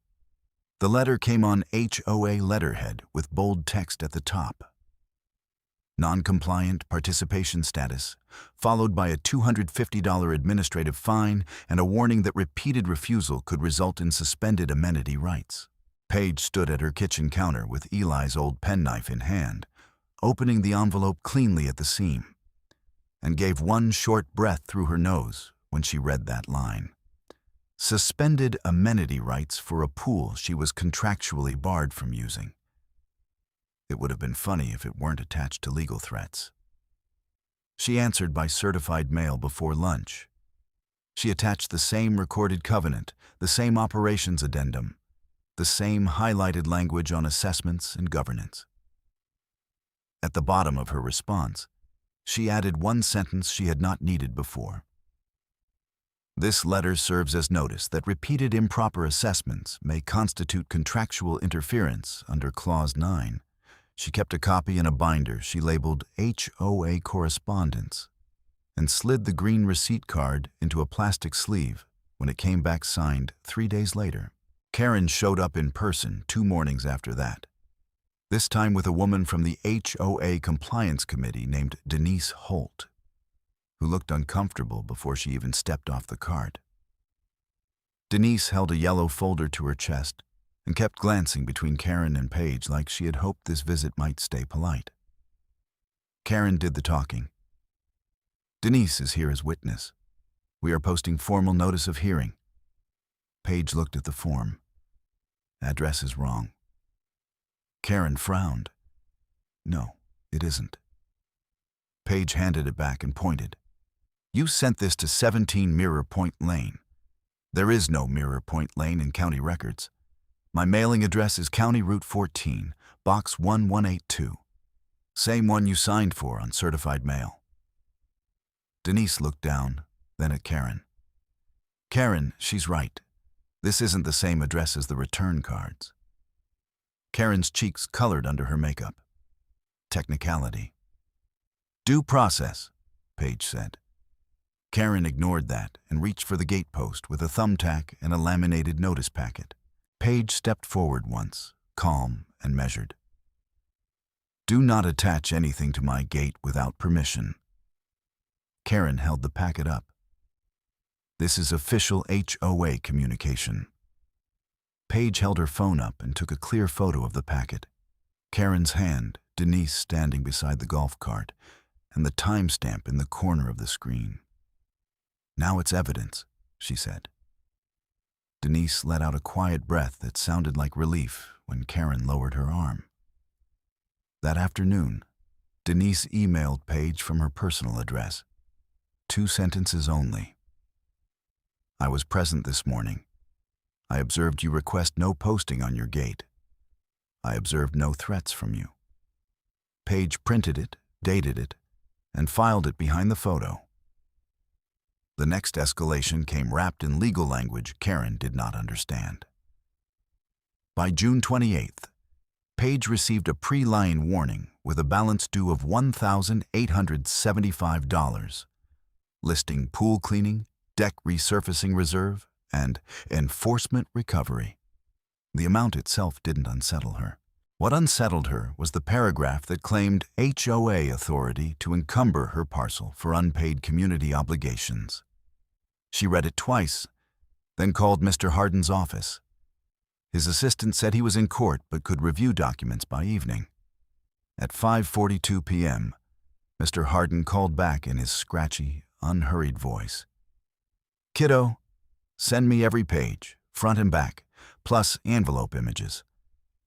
The letter came on HOA letterhead with bold text at the top. Non-compliant participation status, followed by a $250 administrative fine and a warning that repeated refusal could result in suspended amenity rights. Paige stood at her kitchen counter with Eli's old penknife in hand, opening the envelope cleanly at the seam, and gave one short breath through her nose when she read that line. Suspended amenity rights for a pool she was contractually barred from using. It would have been funny if it weren't attached to legal threats. She answered by certified mail before lunch. She attached the same recorded covenant, the same operations addendum, the same highlighted language on assessments and governance. At the bottom of her response, she added one sentence she had not needed before. This letter serves as notice that repeated improper assessments may constitute contractual interference under Clause 9. She kept a copy in a binder she labeled HOA Correspondence and slid the green receipt card into a plastic sleeve when it came back signed 3 days later. Karen showed up in person 2 mornings after that, this time with a woman from the HOA Compliance Committee named Denise Holt, who looked uncomfortable before she even stepped off the cart. Denise held a yellow folder to her chest and kept glancing between Karen and Paige like she had hoped this visit might stay polite. Karen did the talking. "Denise is here as witness. We are posting formal notice of hearing." Paige looked at the form. "Address is wrong." Karen frowned. "No, it isn't." Paige handed it back and pointed. "You sent this to 17 Mirror Point Lane. There is no Mirror Point Lane in county records. My mailing address is County Route 14, Box 1182. Same one you signed for on certified mail." Denise looked down, then at Karen. "Karen, she's right. This isn't the same address as the return cards." Karen's cheeks colored under her makeup. Technicality. "Due process," Paige said. Karen ignored that and reached for the gatepost with a thumbtack and a laminated notice packet. Paige stepped forward once, calm and measured. "Do not attach anything to my gate without permission." Karen held the packet up. "This is official HOA communication." Paige held her phone up and took a clear photo of the packet. Karen's hand, Denise standing beside the golf cart, and the timestamp in the corner of the screen. "Now it's evidence," she said. Denise let out a quiet breath that sounded like relief when Karen lowered her arm. That afternoon, Denise emailed Paige from her personal address. 2 sentences only. "I was present this morning. I observed you request no posting on your gate. I observed no threats from you." Paige printed it, dated it, and filed it behind the photo. The next escalation came wrapped in legal language Karen did not understand. By June 28th, Paige received a pre-line warning with a balance due of $1,875, listing pool cleaning, deck resurfacing reserve, and enforcement recovery. The amount itself didn't unsettle her. What unsettled her was the paragraph that claimed HOA authority to encumber her parcel for unpaid community obligations. She read it twice, then called Mr. Hardin's office. His assistant said he was in court but could review documents by evening. At 5:42 p.m., Mr. Hardin called back in his scratchy, unhurried voice. "Kiddo, send me every page, front and back, plus envelope images.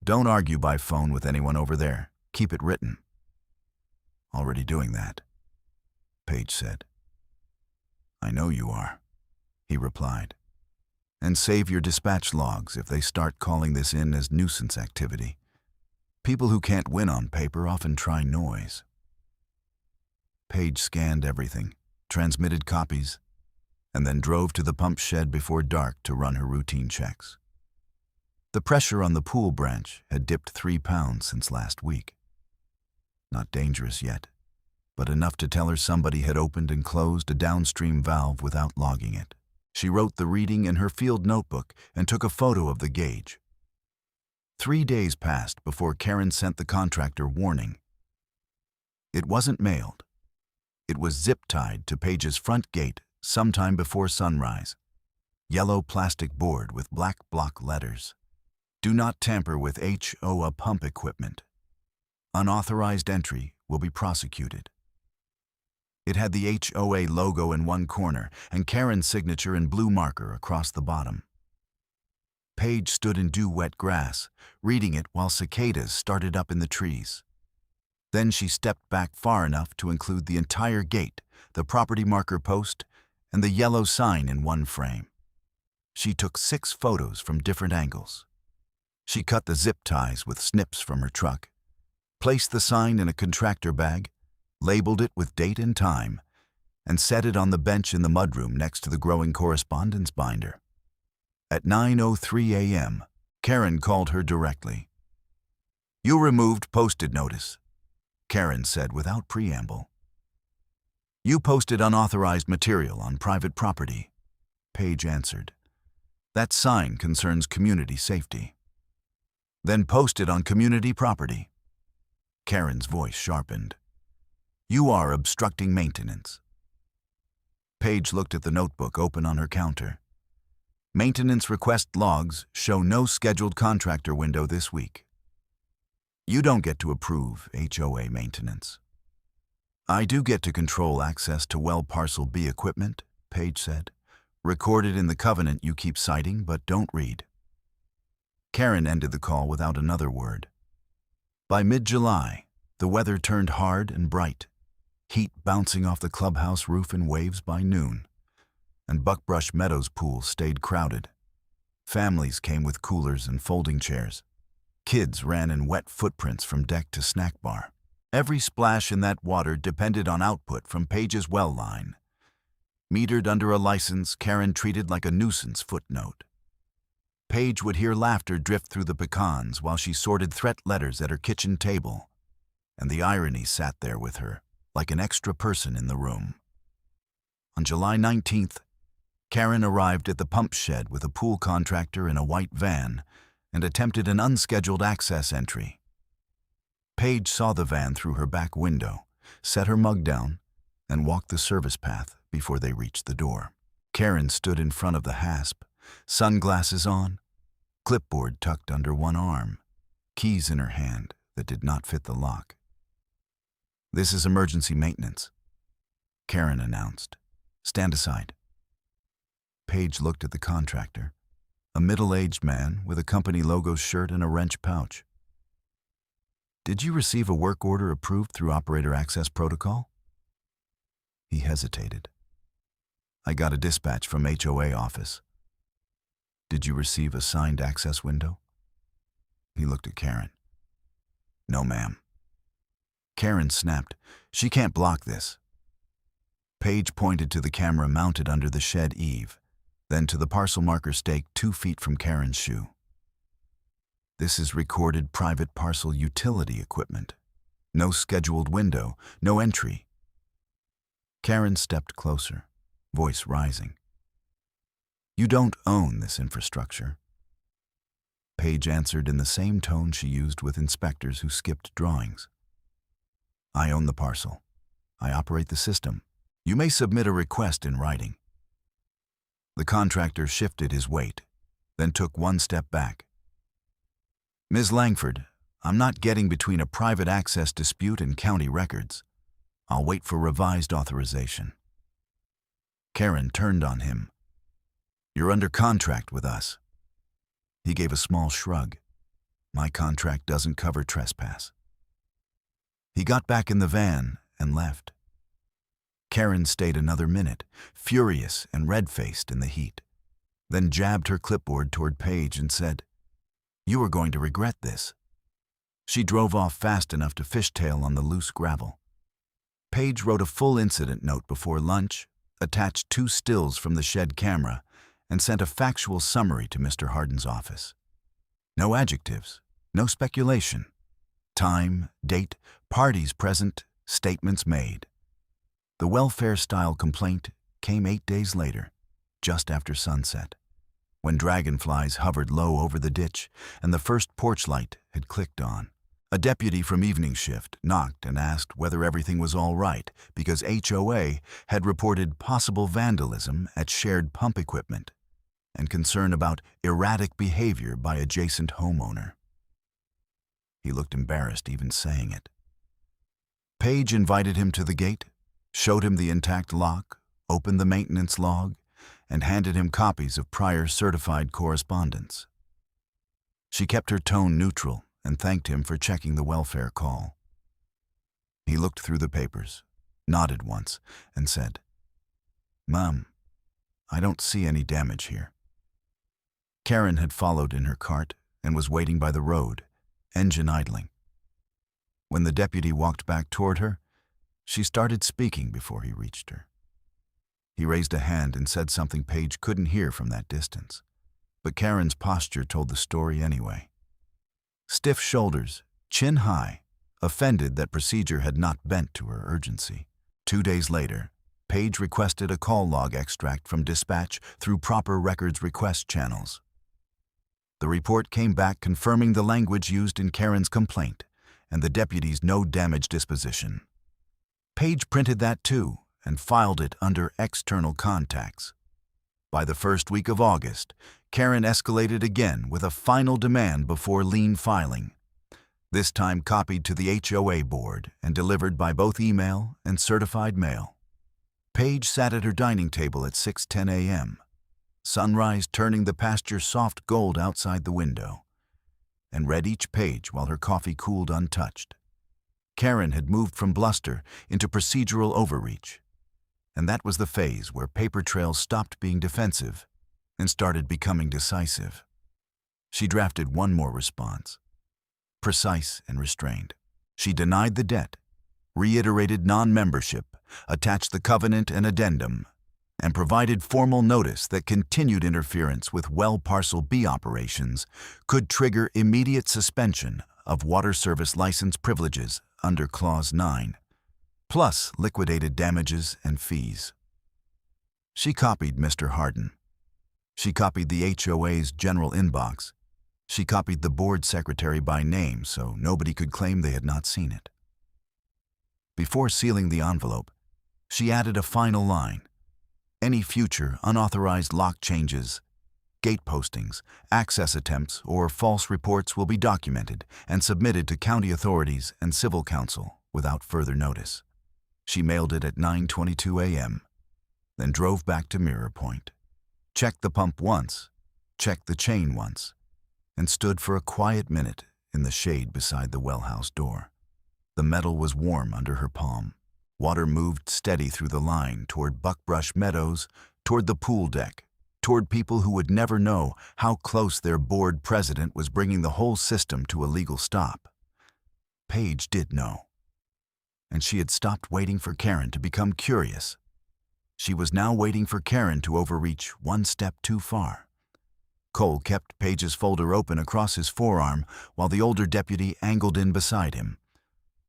Don't argue by phone with anyone over there. Keep it written." "Already doing that," Paige said. "I know you are," he replied. "And save your dispatch logs if they start calling this in as nuisance activity. People who can't win on paper often try noise." Paige scanned everything, transmitted copies, and then drove to the pump shed before dark to run her routine checks. The pressure on the pool branch had dipped 3 pounds since last week. Not dangerous yet, but enough to tell her somebody had opened and closed a downstream valve without logging it. She wrote the reading in her field notebook and took a photo of the gauge. 3 days passed before Karen sent the contractor warning. It wasn't mailed. It was zip-tied to Paige's front gate sometime before sunrise. Yellow plastic board with black block letters. "Do not tamper with HOA pump equipment. Unauthorized entry will be prosecuted." It had the HOA logo in one corner and Karen's signature in blue marker across the bottom. Paige stood in dew-wet grass, reading it while cicadas started up in the trees. Then she stepped back far enough to include the entire gate, the property marker post, and the yellow sign in one frame. She took 6 photos from different angles. She cut the zip ties with snips from her truck, placed the sign in a contractor bag, labeled it with date and time, and set it on the bench in the mudroom next to the growing correspondence binder. At 9:03 a.m., Karen called her directly. "You removed posted notice," Karen said without preamble. "You posted unauthorized material on private property," Paige answered. "That sign concerns community safety." "Then posted on community property." Karen's voice sharpened. "You are obstructing maintenance." Paige looked at the notebook open on her counter. "Maintenance request logs show no scheduled contractor window this week. You don't get to approve HOA maintenance." "I do get to control access to well parcel B equipment," Paige said. "Recorded in the covenant you keep citing but don't read." Karen ended the call without another word. By mid-July, the weather turned hard and bright, heat bouncing off the clubhouse roof in waves by noon, and Buckbrush Meadows pool stayed crowded. Families came with coolers and folding chairs. Kids ran in wet footprints from deck to snack bar. Every splash in that water depended on output from Paige's well line. Metered under a license Karen treated like a nuisance footnote. Paige would hear laughter drift through the pecans while she sorted threat letters at her kitchen table, and the irony sat there with her, like an extra person in the room. On July 19th, Karen arrived at the pump shed with a pool contractor in a white van and attempted an unscheduled access entry. Paige saw the van through her back window, set her mug down, and walked the service path before they reached the door. Karen stood in front of the hasp, sunglasses on, clipboard tucked under one arm, keys in her hand that did not fit the lock. "This is emergency maintenance," Karen announced. "Stand aside." Paige looked at the contractor, a middle-aged man with a company logo shirt and a wrench pouch. "Did you receive a work order approved through operator access protocol?" He hesitated. "I got a dispatch from HOA office." "Did you receive a signed access window?" He looked at Karen. "No, ma'am." Karen snapped. "She can't block this." Paige pointed to the camera mounted under the shed eave, then to the parcel marker staked 2 feet from Karen's shoe. "This is recorded private parcel utility equipment. No scheduled window, no entry." Karen stepped closer, voice rising. "You don't own this infrastructure." Paige answered in the same tone she used with inspectors who skipped drawings. "I own the parcel. I operate the system. You may submit a request in writing." The contractor shifted his weight, then took one step back. "Ms. Langford, I'm not getting between a private access dispute and county records. I'll wait for revised authorization." Karen turned on him. "You're under contract with us." He gave a small shrug. "My contract doesn't cover trespass." He got back in the van and left. Karen stayed another minute, furious and red-faced in the heat, then jabbed her clipboard toward Paige and said, "You are going to regret this." She drove off fast enough to fishtail on the loose gravel. Paige wrote a full incident note before lunch, attached 2 stills from the shed camera, and sent a factual summary to Mr. Hardin's office. No adjectives, no speculation. Time, date, parties present, statements made. The welfare-style complaint came 8 days later, just after sunset, when dragonflies hovered low over the ditch and the first porch light had clicked on. A deputy from evening shift knocked and asked whether everything was all right because HOA had reported possible vandalism at shared pump equipment and concern about erratic behavior by adjacent homeowner. He looked embarrassed even saying it. Paige invited him to the gate, showed him the intact lock, opened the maintenance log, and handed him copies of prior certified correspondence. She kept her tone neutral and thanked him for checking the welfare call. He looked through the papers, nodded once, and said, "Mom, I don't see any damage here." Karen had followed in her cart and was waiting by the road, engine idling. When the deputy walked back toward her, she started speaking before he reached her. He raised a hand and said something Paige couldn't hear from that distance. But Karen's posture told the story anyway. Stiff shoulders, chin high, offended that procedure had not bent to her urgency. 2 days later, Paige requested a call log extract from dispatch through proper records request channels. The report came back confirming the language used in Karen's complaint and the deputy's no-damage disposition. Paige printed that too and filed it under external contacts. By the first week of August, Karen escalated again with a final demand before lien filing, this time copied to the HOA board and delivered by both email and certified mail. Paige sat at her dining table at 6:10 a.m., sunrise turning the pasture soft gold outside the window, and read each page while her coffee cooled untouched. Karen had moved from bluster into procedural overreach, and that was the phase where paper trails stopped being defensive and started becoming decisive. She drafted one more response, precise and restrained. She denied the debt, reiterated non-membership, attached the covenant and addendum, and provided formal notice that continued interference with well Parcel B operations could trigger immediate suspension of water service license privileges under Clause 9, plus liquidated damages and fees. She copied Mr. Harden. She copied the HOA's general inbox. She copied the board secretary by name so nobody could claim they had not seen it. Before sealing the envelope, she added a final line. Any future unauthorized lock changes, gate postings, access attempts, or false reports will be documented and submitted to county authorities and civil counsel without further notice. She mailed it at 9:22 a.m., then drove back to Mirror Point, checked the pump once, checked the chain once, and stood for a quiet minute in the shade beside the well house door. The metal was warm under her palm. Water moved steady through the line toward Buckbrush Meadows, toward the pool deck, toward people who would never know how close their board president was bringing the whole system to a legal stop. Paige did know, and she had stopped waiting for Karen to become curious. She was now waiting for Karen to overreach one step too far. Cole kept Paige's folder open across his forearm while the older deputy angled in beside him,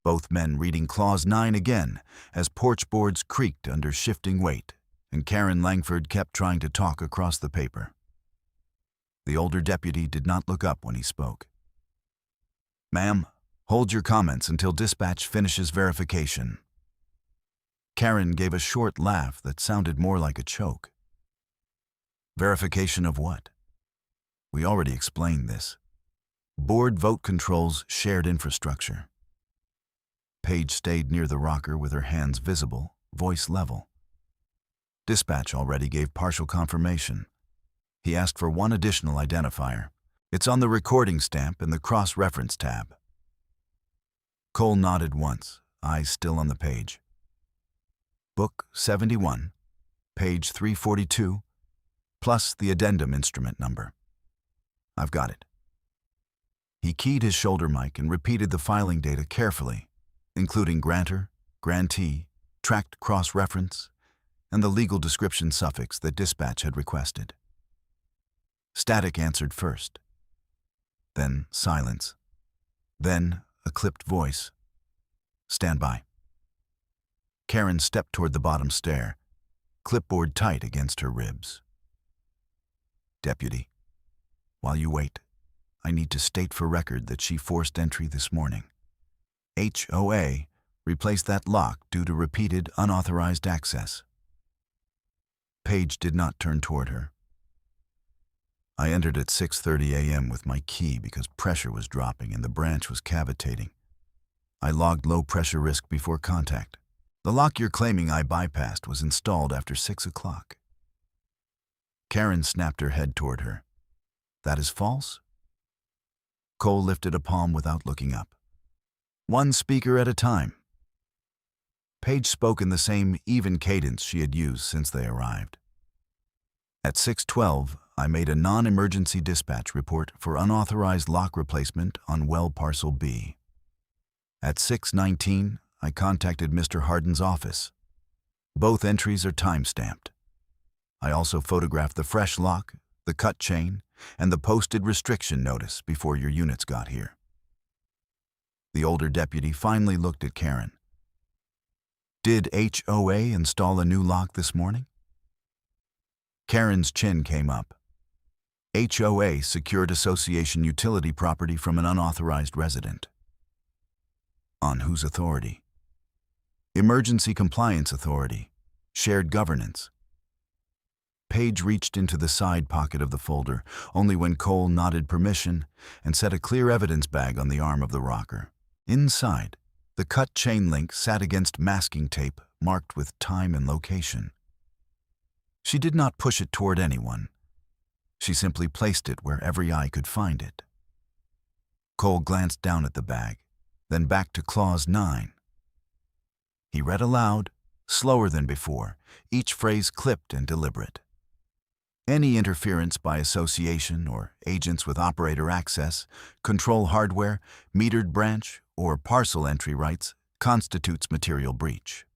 both men reading Clause 9 again as porch boards creaked under shifting weight, and Karen Langford kept trying to talk across the paper. The older deputy did not look up when he spoke. "Ma'am, hold your comments until dispatch finishes verification." Karen gave a short laugh that sounded more like a choke. "Verification of what?" "We already explained this. Board vote controls shared infrastructure." Paige stayed near the rocker with her hands visible, voice level. Dispatch already gave partial confirmation. He asked for one additional identifier. "It's on the recording stamp in the cross-reference tab." Cole nodded once, eyes still on the page. "Book 71, page 342, plus the addendum instrument number." "I've got it." He keyed his shoulder mic and repeated the filing data carefully, including grantor, grantee, tracked cross-reference, and the legal description suffix that dispatch had requested. Static answered first. Then silence. Then a clipped voice. "Stand by." Karen stepped toward the bottom stair, clipboard tight against her ribs. "Deputy, while you wait, I need to state for record that she forced entry this morning. HOA replaced that lock due to repeated unauthorized access." Paige did not turn toward her. "I entered at 6:30 a.m. with my key because pressure was dropping and the branch was cavitating. I logged low pressure risk before contact. The lock you're claiming I bypassed was installed after 6 o'clock. Karen snapped her head toward her. "That is false?" Cole lifted a palm without looking up. "One speaker at a time." Paige spoke in the same even cadence she had used since they arrived. At 6:12, I made a non-emergency dispatch report for unauthorized lock replacement on well Parcel B. At 6:19, I contacted Mr. Harden's office. Both entries are time-stamped. I also photographed the fresh lock, the cut chain, and the posted restriction notice before your units got here. The older deputy finally looked at Karen. Did HOA install a new lock this morning? Karen's chin came up. HOA secured association utility property from an unauthorized resident. On whose authority? Emergency Compliance Authority. Shared governance. Paige reached into the side pocket of the folder only when Cole nodded permission and set a clear evidence bag on the arm of the rocker. Inside, the cut chain link sat against masking tape marked with time and location. She did not push it toward anyone. She simply placed it where every eye could find it. Cole glanced down at the bag, then back to Clause 9. He read aloud, slower than before, each phrase clipped and deliberate. Any interference by association or agents with operator access, control hardware, metered branch, or parcel entry rights constitutes material breach.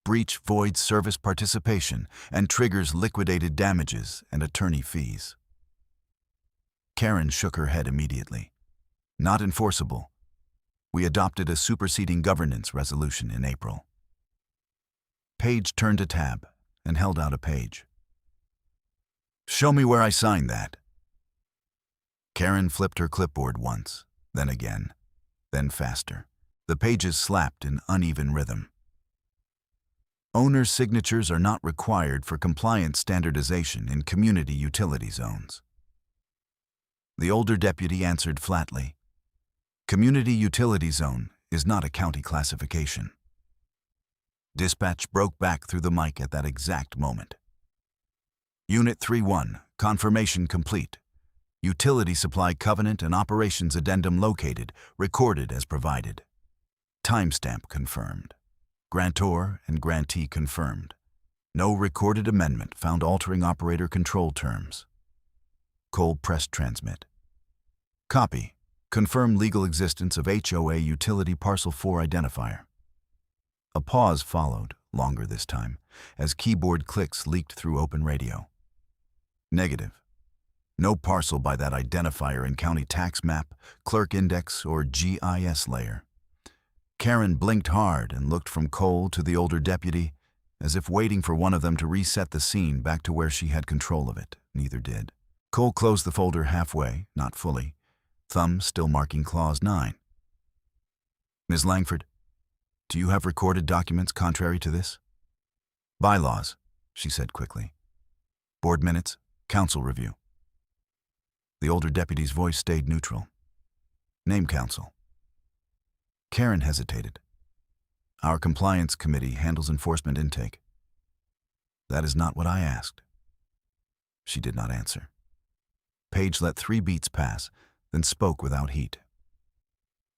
Breach voids service participation and triggers liquidated damages and attorney fees. Karen shook her head immediately. Not enforceable. We adopted a superseding governance resolution in April. Paige turned a tab and held out a page. Show me where I signed that. Karen flipped her clipboard once, then again, then faster. The pages slapped in uneven rhythm. Owner signatures are not required for compliance standardization in community utility zones. The older deputy answered flatly. Community utility zone is not a county classification. Dispatch broke back through the mic at that exact moment. Unit 3-1, confirmation complete. Utility supply covenant and operations addendum located, recorded as provided. Timestamp confirmed. Grantor and grantee confirmed. No recorded amendment found altering operator control terms. Cole pressed transmit. Copy. Confirm legal existence of HOA Utility Parcel 4 identifier. A pause followed, longer this time, as keyboard clicks leaked through open radio. Negative. No parcel by that identifier in county tax map, clerk index, or GIS layer. Karen blinked hard and looked from Cole to the older deputy, as if waiting for one of them to reset the scene back to where she had control of it. Neither did. Cole closed the folder halfway, not fully, thumb still marking Clause 9. Ms. Langford, do you have recorded documents contrary to this? Bylaws, she said quickly. Board minutes, council review. The older deputy's voice stayed neutral. Name council. Karen hesitated. Our compliance committee handles enforcement intake. That is not what I asked. She did not answer. Paige let 3 beats pass, then spoke without heat.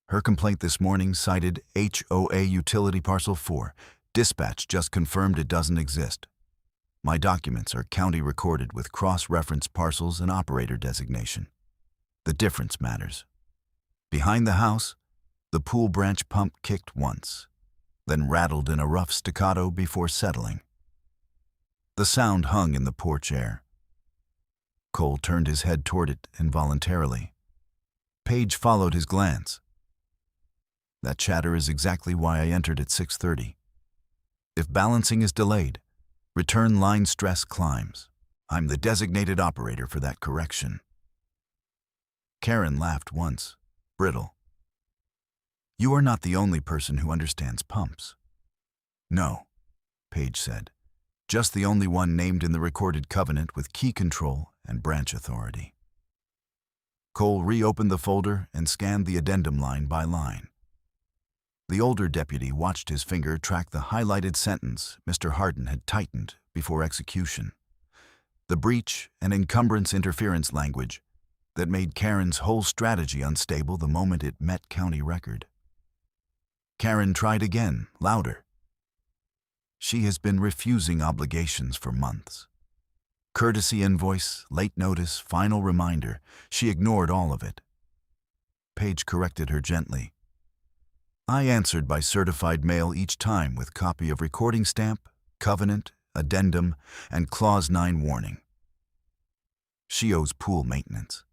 Her complaint this morning cited HOA Utility Parcel 4. Dispatch just confirmed it doesn't exist. My documents are county recorded with cross-reference parcels and operator designation. The difference matters. Behind the house, the pool branch pump kicked once, then rattled in a rough staccato before settling. The sound hung in the porch air. Cole turned his head toward it involuntarily. Paige followed his glance. That chatter is exactly why I entered at 6:30. If balancing is delayed, return line stress climbs. I'm the designated operator for that correction. Karen laughed once, brittle. You are not the only person who understands pumps. No, Paige said. Just the only one named in the recorded covenant with key control and branch authority. Cole reopened the folder and scanned the addendum line by line. The older deputy watched his finger track the highlighted sentence Mr. Harden had tightened before execution. The breach and encumbrance interference language that made Karen's whole strategy unstable the moment it met county record. Karen tried again, louder. She has been refusing obligations for months. Courtesy invoice, late notice, final reminder. She ignored all of it. Paige corrected her gently. I answered by certified mail each time with copy of recording stamp, covenant, addendum, and Clause 9 warning. She owes pool maintenance.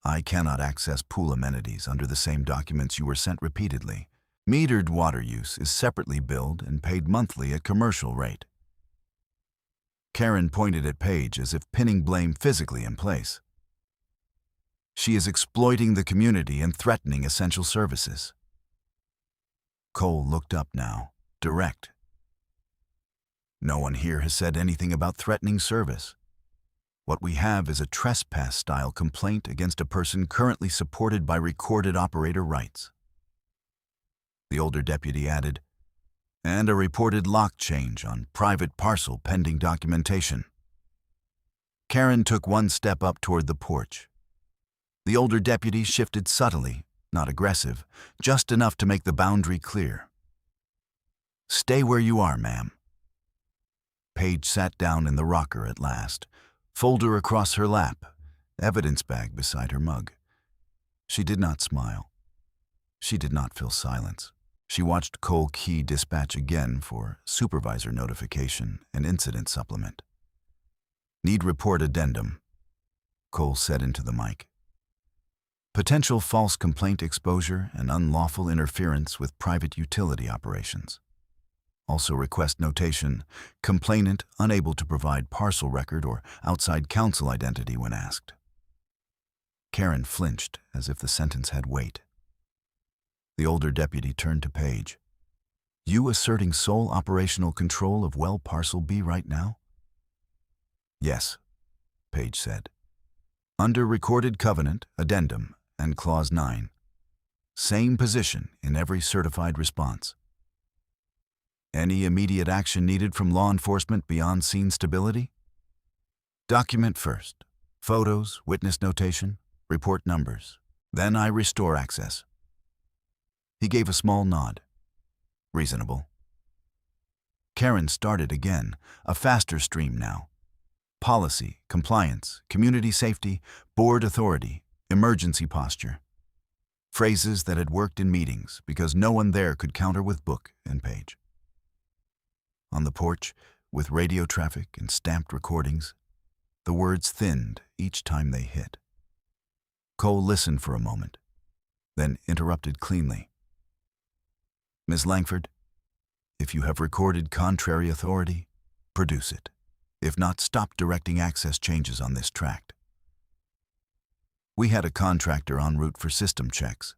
I cannot access pool amenities under the same documents you were sent repeatedly. Metered water use is separately billed and paid monthly at commercial rate. Karen pointed at Paige as if pinning blame physically in place. She is exploiting the community and threatening essential services. Cole looked up now, direct. No one here has said anything about threatening service. What we have is a trespass-style complaint against a person currently supported by recorded operator rights. The older deputy added, and a reported lock change on private parcel pending documentation. Karen took one step up toward the porch. The older deputy shifted subtly, not aggressive, just enough to make the boundary clear. Stay where you are, ma'am. Paige sat down in the rocker at last, folder across her lap, evidence bag beside her mug. She did not smile. She did not feel silence. She watched Cole Key dispatch again for supervisor notification and incident supplement. Need report addendum, Cole said into the mic. Potential false complaint exposure and unlawful interference with private utility operations. Also request notation, complainant unable to provide parcel record or outside counsel identity when asked. Karen flinched as if the sentence had weight. The older deputy turned to Paige. You asserting sole operational control of well parcel B right now? Yes, Paige said. Under recorded covenant, addendum, and Clause 9. Same position in every certified response. Any immediate action needed from law enforcement beyond scene stability? Document first. Photos, witness notation, report numbers. Then I restore access. He gave a small nod. Reasonable. Karen started again, a faster stream now. Policy, compliance, community safety, board authority, emergency posture. Phrases that had worked in meetings because no one there could counter with book and page. On the porch, with radio traffic and stamped recordings, the words thinned each time they hit. Cole listened for a moment, then interrupted cleanly. Ms. Langford, if you have recorded contrary authority, produce it. If not, stop directing access changes on this tract. We had a contractor en route for system checks.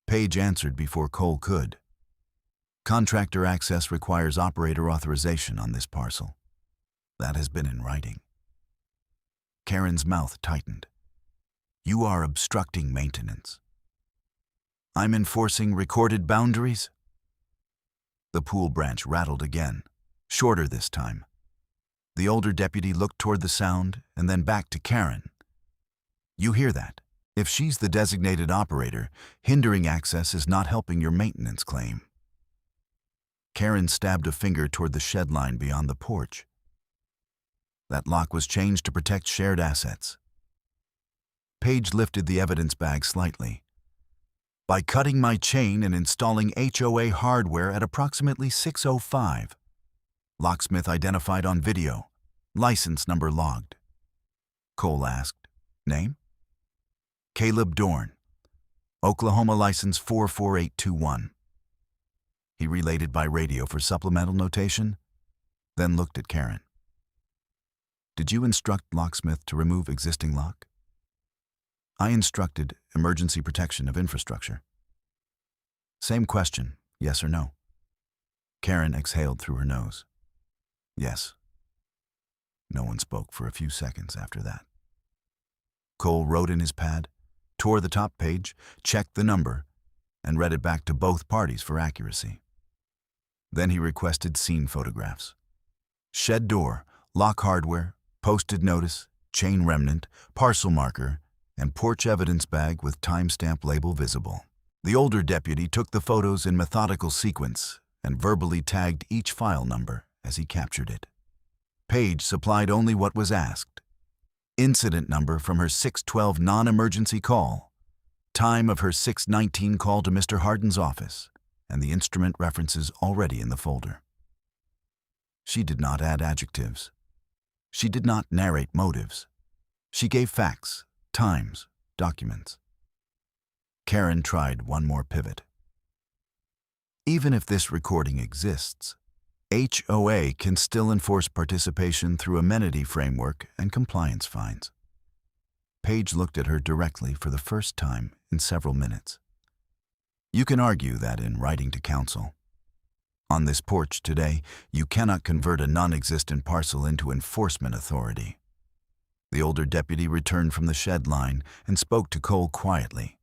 Paige answered before Cole could. Contractor access requires operator authorization on this parcel. That has been in writing. Karen's mouth tightened. You are obstructing maintenance. I'm enforcing recorded boundaries? The pool branch rattled again, shorter this time. The older deputy looked toward the sound and then back to Karen. You hear that? If she's the designated operator, hindering access is not helping your maintenance claim. Karen stabbed a finger toward the shed line beyond the porch. That lock was changed to protect shared assets. Paige lifted the evidence bag slightly. By cutting my chain and installing HOA hardware at approximately 6:05. Locksmith identified on video. License number logged. Cole asked, Name? Caleb Dorn. Oklahoma license 44821. He related by radio for supplemental notation, then looked at Karen. Did you instruct locksmith to remove existing lock? I instructed emergency protection of infrastructure. Same question, yes or no? Karen exhaled through her nose. Yes. No one spoke for a few seconds after that. Cole wrote in his pad, tore the top page, checked the number, and read it back to both parties for accuracy. Then he requested scene photographs. Shed door, lock hardware, posted notice, chain remnant, parcel marker, and porch evidence bag with timestamp label visible. The older deputy took the photos in methodical sequence and verbally tagged each file number as he captured it. Paige supplied only what was asked. Incident number from her 612 non-emergency call, time of her 619 call to Mr. Harden's office, and the instrument references already in the folder. She did not add adjectives. She did not narrate motives. She gave facts, times, documents. Karen tried one more pivot. Even if this recording exists, HOA can still enforce participation through amenity framework and compliance fines. Paige looked at her directly for the first time in several minutes. You can argue that in writing to counsel. On this porch today, you cannot convert a non-existent parcel into enforcement authority. The older deputy returned from the shed line and spoke to Cole quietly,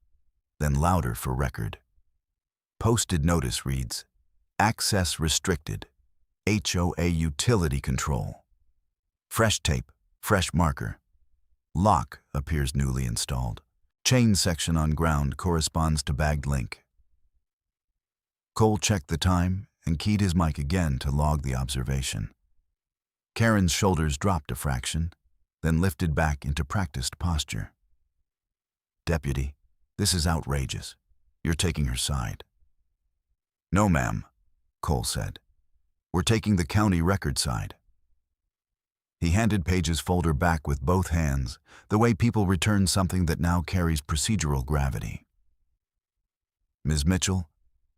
then louder for record. Posted notice reads, Access restricted. HOA utility control. Fresh tape, fresh marker. Lock appears newly installed. Chain section on ground corresponds to bagged link. Cole checked the time and keyed his mic again to log the observation. Karen's shoulders dropped a fraction, then lifted back into practiced posture. Deputy, this is outrageous. You're taking her side. No, ma'am, Cole said. We're taking the county record side. He handed Paige's folder back with both hands, the way people return something that now carries procedural gravity. Ms. Mitchell,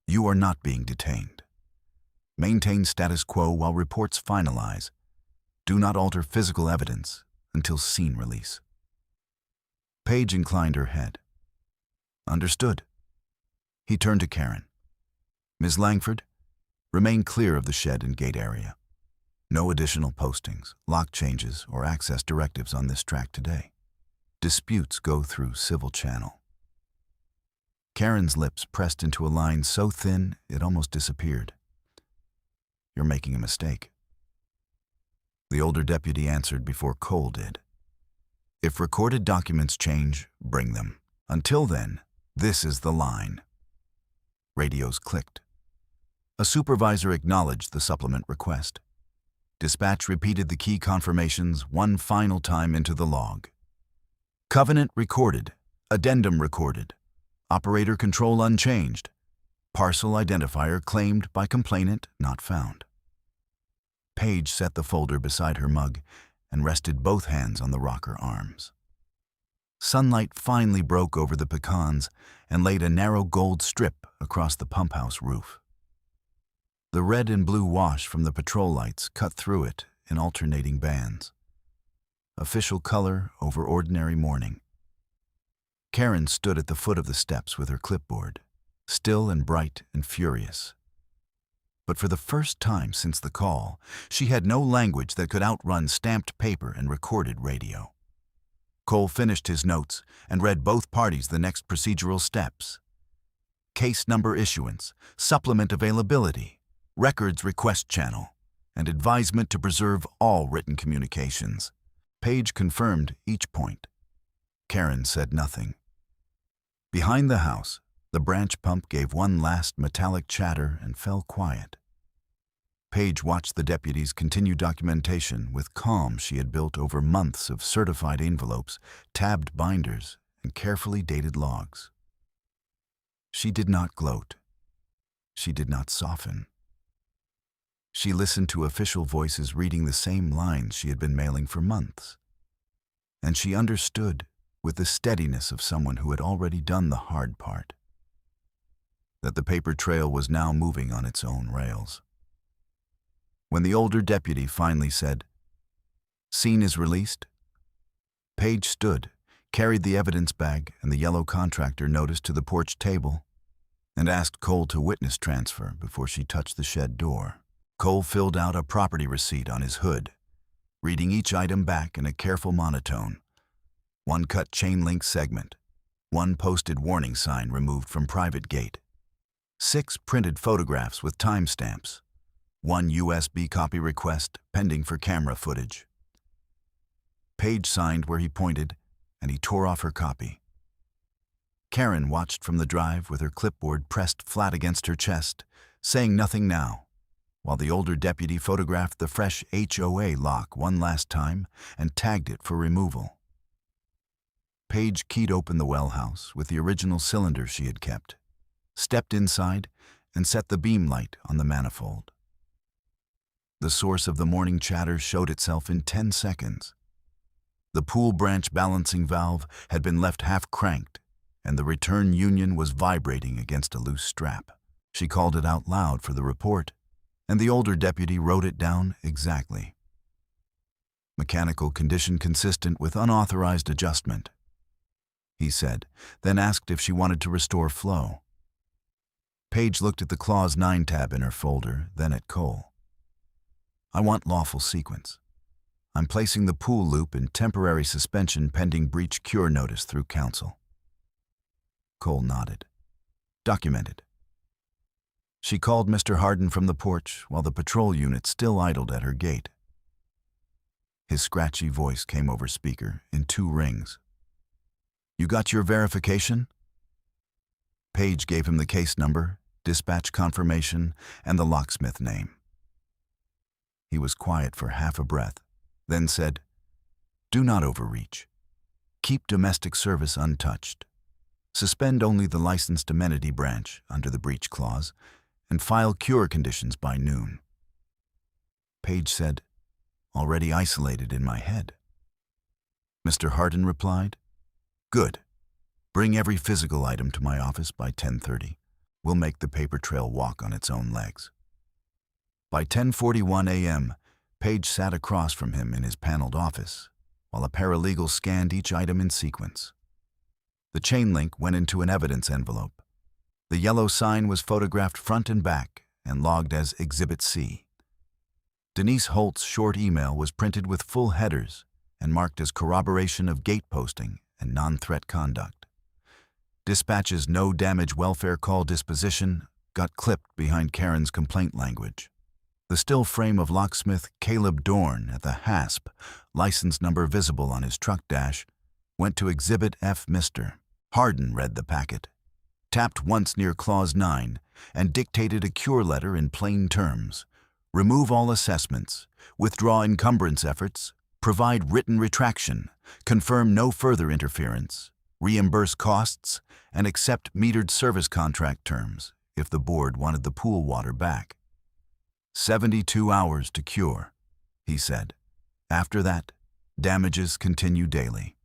you are not being detained. Maintain status quo while reports finalize. Do not alter physical evidence until scene release. Paige inclined her head. Understood. He turned to Karen. Ms. Langford, remain clear of the shed and gate area. No additional postings, lock changes, or access directives on this track today. Disputes go through civil channel. Karen's lips pressed into a line so thin it almost disappeared. You're making a mistake. The older deputy answered before Cole did. If recorded documents change, bring them. Until then, this is the line. Radios clicked. A supervisor acknowledged the supplement request. Dispatch repeated the key confirmations one final time into the log. Covenant recorded. Addendum recorded. Operator control unchanged. Parcel identifier claimed by complainant not found. Paige set the folder beside her mug and rested both hands on the rocker arms. Sunlight finally broke over the pecans and laid a narrow gold strip across the pump house roof. The red and blue wash from the patrol lights cut through it in alternating bands. Official color over ordinary morning. Karen stood at the foot of the steps with her clipboard, still and bright and furious. But for the first time since the call, she had no language that could outrun stamped paper and recorded radio. Cole finished his notes and read both parties the next procedural steps. Case number issuance, supplement availability, records request channel, and advisement to preserve all written communications. Paige confirmed each point. Karen said nothing. Behind the house, the branch pump gave one last metallic chatter and fell quiet. Paige watched the deputies continue documentation with calm she had built over months of certified envelopes, tabbed binders, and carefully dated logs. She did not gloat. She did not soften. She listened to official voices reading the same lines she had been mailing for months. And she understood with the steadiness of someone who had already done the hard part, that the paper trail was now moving on its own rails. When the older deputy finally said, "Scene is released," Paige stood, carried the evidence bag and the yellow contractor notice to the porch table, and asked Cole to witness transfer before she touched the shed door. Cole filled out a property receipt on his hood, reading each item back in a careful monotone. One cut chain link segment, one posted warning sign removed from private gate, 6 printed photographs with timestamps, 1 USB copy request pending for camera footage. Paige signed where he pointed, and he tore off her copy. Karen watched from the drive with her clipboard pressed flat against her chest, saying nothing now, while the older deputy photographed the fresh HOA lock one last time and tagged it for removal. Paige keyed open the well house with the original cylinder she had kept, stepped inside, and set the beam light on the manifold. The source of the morning chatter showed itself in 10 seconds. The pool branch balancing valve had been left half-cranked, and the return union was vibrating against a loose strap. She called it out loud for the report, and the older deputy wrote it down exactly. Mechanical condition consistent with unauthorized adjustment, he said, then asked if she wanted to restore flow. Paige looked at the Clause 9 tab in her folder, then at Cole. I want lawful sequence. I'm placing the pool loop in temporary suspension pending breach cure notice through counsel. Cole nodded. Documented. She called Mr. Harden from the porch while the patrol unit still idled at her gate. His scratchy voice came over speaker in 2 rings. You got your verification? Paige gave him the case number, dispatch confirmation, and the locksmith name. He was quiet for half a breath, then said, Do not overreach. Keep domestic service untouched. Suspend only the licensed amenity branch under the breach clause, and file cure conditions by noon. Paige said, Already isolated in my head. Mr. Harden replied, Good. Bring every physical item to my office by 10:30. We'll make the paper trail walk on its own legs. By 10:41 a.m., Paige sat across from him in his paneled office, while a paralegal scanned each item in sequence. The chain link went into an evidence envelope. The yellow sign was photographed front and back and logged as Exhibit C. Denise Holt's short email was printed with full headers and marked as corroboration of gate posting and non-threat conduct. Dispatch's no damage welfare call disposition got clipped behind Karen's complaint language. The still frame of locksmith Caleb Dorn at the hasp, license number visible on his truck dash, went to Exhibit F. Mr. Harden read the packet, tapped once near Clause 9, and dictated a cure letter in plain terms. Remove all assessments, withdraw encumbrance efforts, provide written retraction, confirm no further interference, reimburse costs, and accept metered service contract terms if the board wanted the pool water back. 72 hours to cure, he said. After that, damages continue daily.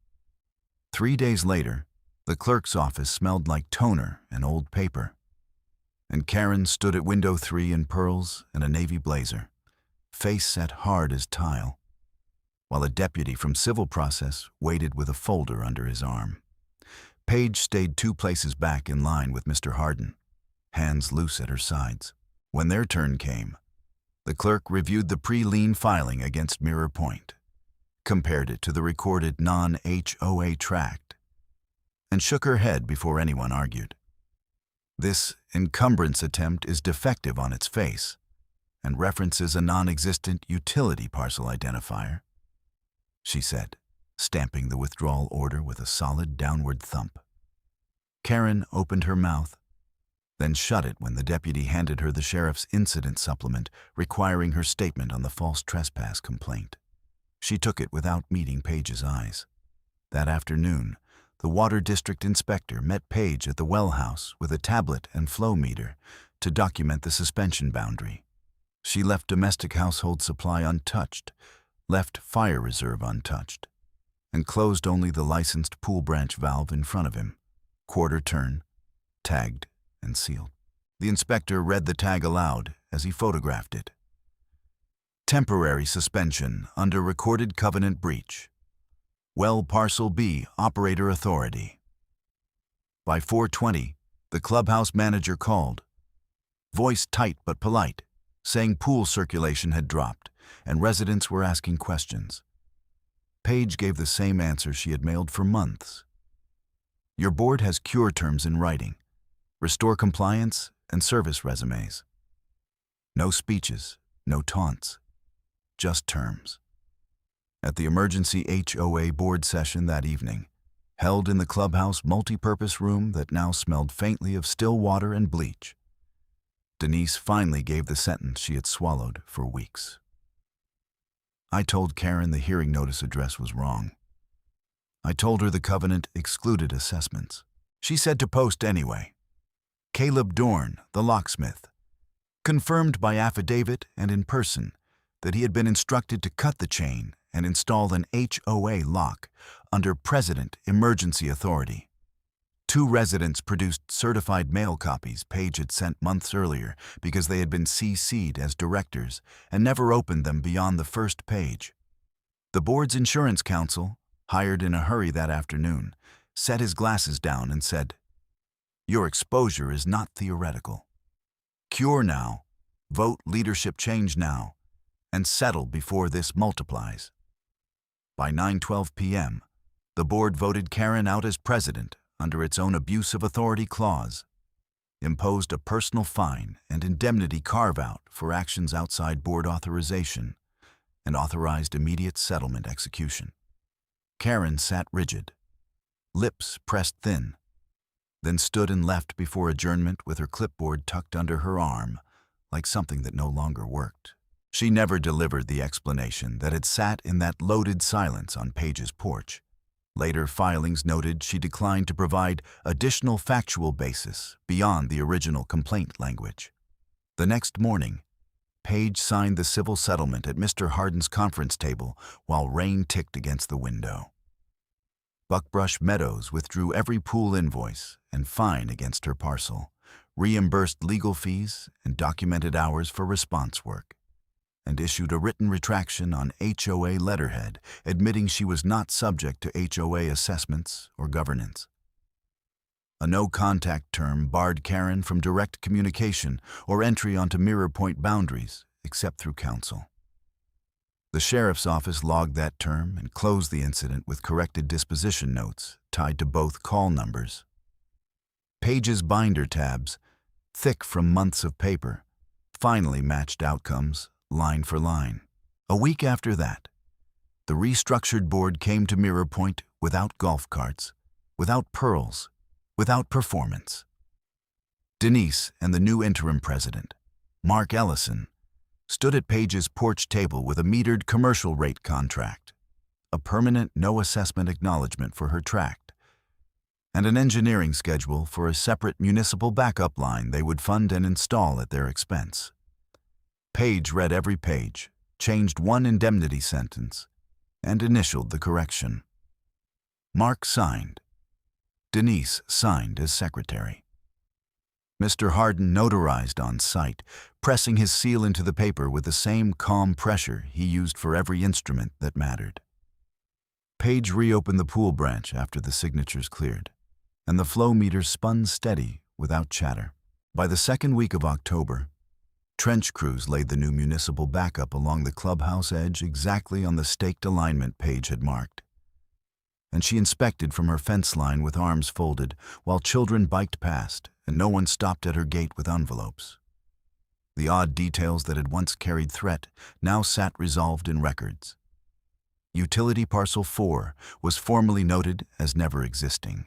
3 days later, the clerk's office smelled like toner and old paper, and Karen stood at window 3 in pearls and a navy blazer, face set hard as tile, while a deputy from civil process waited with a folder under his arm. Paige stayed 2 places back in line with Mr. Harden, hands loose at her sides. When their turn came, the clerk reviewed the pre-lien filing against Mirror Point, compared it to the recorded non-HOA tract, and shook her head before anyone argued. This encumbrance attempt is defective on its face and references a non-existent utility parcel identifier, she said, stamping the withdrawal order with a solid downward thump. Karen opened her mouth, then shut it when the deputy handed her the sheriff's incident supplement requiring her statement on the false trespass complaint. She took it without meeting Paige's eyes. That afternoon, the water district inspector met Paige at the well house with a tablet and flow meter to document the suspension boundary. She left domestic household supply untouched, left fire reserve untouched, and closed only the licensed pool branch valve in front of him, quarter turn, tagged and sealed. The inspector read the tag aloud as he photographed it. Temporary suspension under recorded covenant breach. Well Parcel B Operator Authority. By 4:20, the clubhouse manager called, voice tight but polite, saying pool circulation had dropped and residents were asking questions. Paige gave the same answer she had mailed for months. Your board has cure terms in writing. Restore compliance and service resumes. No speeches, no taunts, just terms. At the emergency HOA board session that evening, held in the clubhouse multipurpose room that now smelled faintly of still water and bleach, Denise finally gave the sentence she had swallowed for weeks. I told Karen the hearing notice address was wrong. I told her the covenant excluded assessments. She said to post anyway. Caleb Dorn, the locksmith. Confirmed by affidavit and in person, that he had been instructed to cut the chain and install an HOA lock under President Emergency Authority. 2 residents produced certified mail copies Page had sent months earlier because they had been CC'd as directors and never opened them beyond the first page. The board's insurance counsel, hired in a hurry that afternoon, set his glasses down and said, "Your exposure is not theoretical. Cure now, vote leadership change now, and settle before this multiplies." By 9:12 p.m., the board voted Karen out as president under its own abuse of authority clause, imposed a personal fine and indemnity carve-out for actions outside board authorization, and authorized immediate settlement execution. Karen sat rigid, lips pressed thin, then stood and left before adjournment with her clipboard tucked under her arm, like something that no longer worked. She never delivered the explanation that had sat in that loaded silence on Page's porch. Later filings noted she declined to provide additional factual basis beyond the original complaint language. The next morning, Page signed the civil settlement at Mr. Hardin's conference table while rain ticked against the window. Buckbrush Meadows withdrew every pool invoice and fine against her parcel, reimbursed legal fees and documented hours for response work, and issued a written retraction on HOA letterhead admitting she was not subject to HOA assessments or governance. A no-contact term barred Karen from direct communication or entry onto Mirror Point boundaries, except through counsel. The sheriff's office logged that term and closed the incident with corrected disposition notes tied to both call numbers. Page's binder tabs, thick from months of paper, finally matched outcomes line for line. A week after that, the restructured board came to Mirror Point without golf carts, without pearls, without performance. Denise and the new interim president, Mark Ellison, stood at Page's porch table with a metered commercial rate contract, a permanent no-assessment acknowledgement for her tract, and an engineering schedule for a separate municipal backup line they would fund and install at their expense. Page read every page, changed one indemnity sentence, and initialed the correction. Mark signed. Denise signed as secretary. Mr. Hardin notarized on site, pressing his seal into the paper with the same calm pressure he used for every instrument that mattered. Page reopened the pool branch after the signatures cleared, and the flow meter spun steady without chatter. By the second week of October, trench crews laid the new municipal backup along the clubhouse edge exactly on the staked alignment Page had marked, and she inspected from her fence line with arms folded while children biked past and no one stopped at her gate with envelopes. The odd details that had once carried threat now sat resolved in records. Utility Parcel 4 was formally noted as never existing.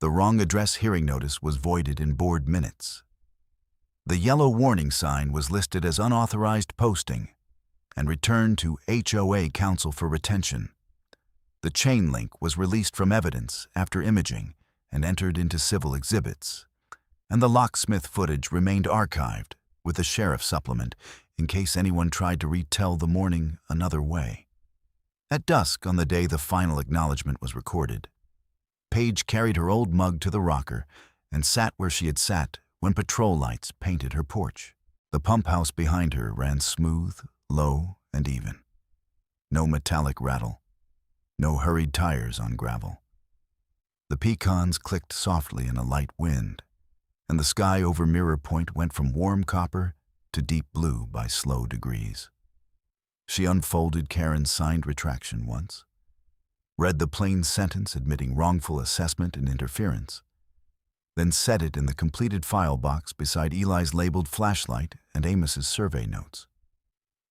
The wrong address hearing notice was voided in board minutes. The yellow warning sign was listed as unauthorized posting and returned to HOA Council for retention. The chain link was released from evidence after imaging and entered into civil exhibits, and the locksmith footage remained archived with the sheriff's supplement in case anyone tried to retell the morning another way. At dusk on the day the final acknowledgement was recorded, Page carried her old mug to the rocker and sat where she had sat when patrol lights painted her porch. The pump house behind her ran smooth, low, and even. No metallic rattle. No hurried tires on gravel. The pecans clicked softly in a light wind, and the sky over Mirror Point went from warm copper to deep blue by slow degrees. She unfolded Karen's signed retraction once, read the plain sentence admitting wrongful assessment and interference, then set it in the completed file box beside Eli's labeled flashlight and Amos's survey notes.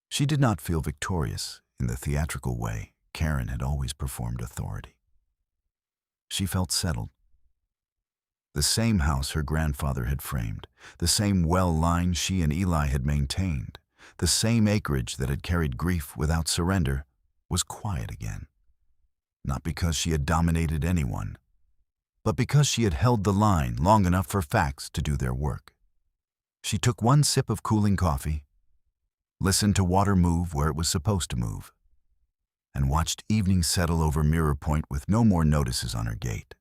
She did not feel victorious in the theatrical way Karen had always performed authority. She felt settled. The same house her grandfather had framed, the same well line she and Eli had maintained, the same acreage that had carried grief without surrender, was quiet again. Not because she had dominated anyone, but because she had held the line long enough for facts to do their work. She took one sip of cooling coffee, listened to water move where it was supposed to move, and watched evening settle over Mirror Point with no more notices on her gate.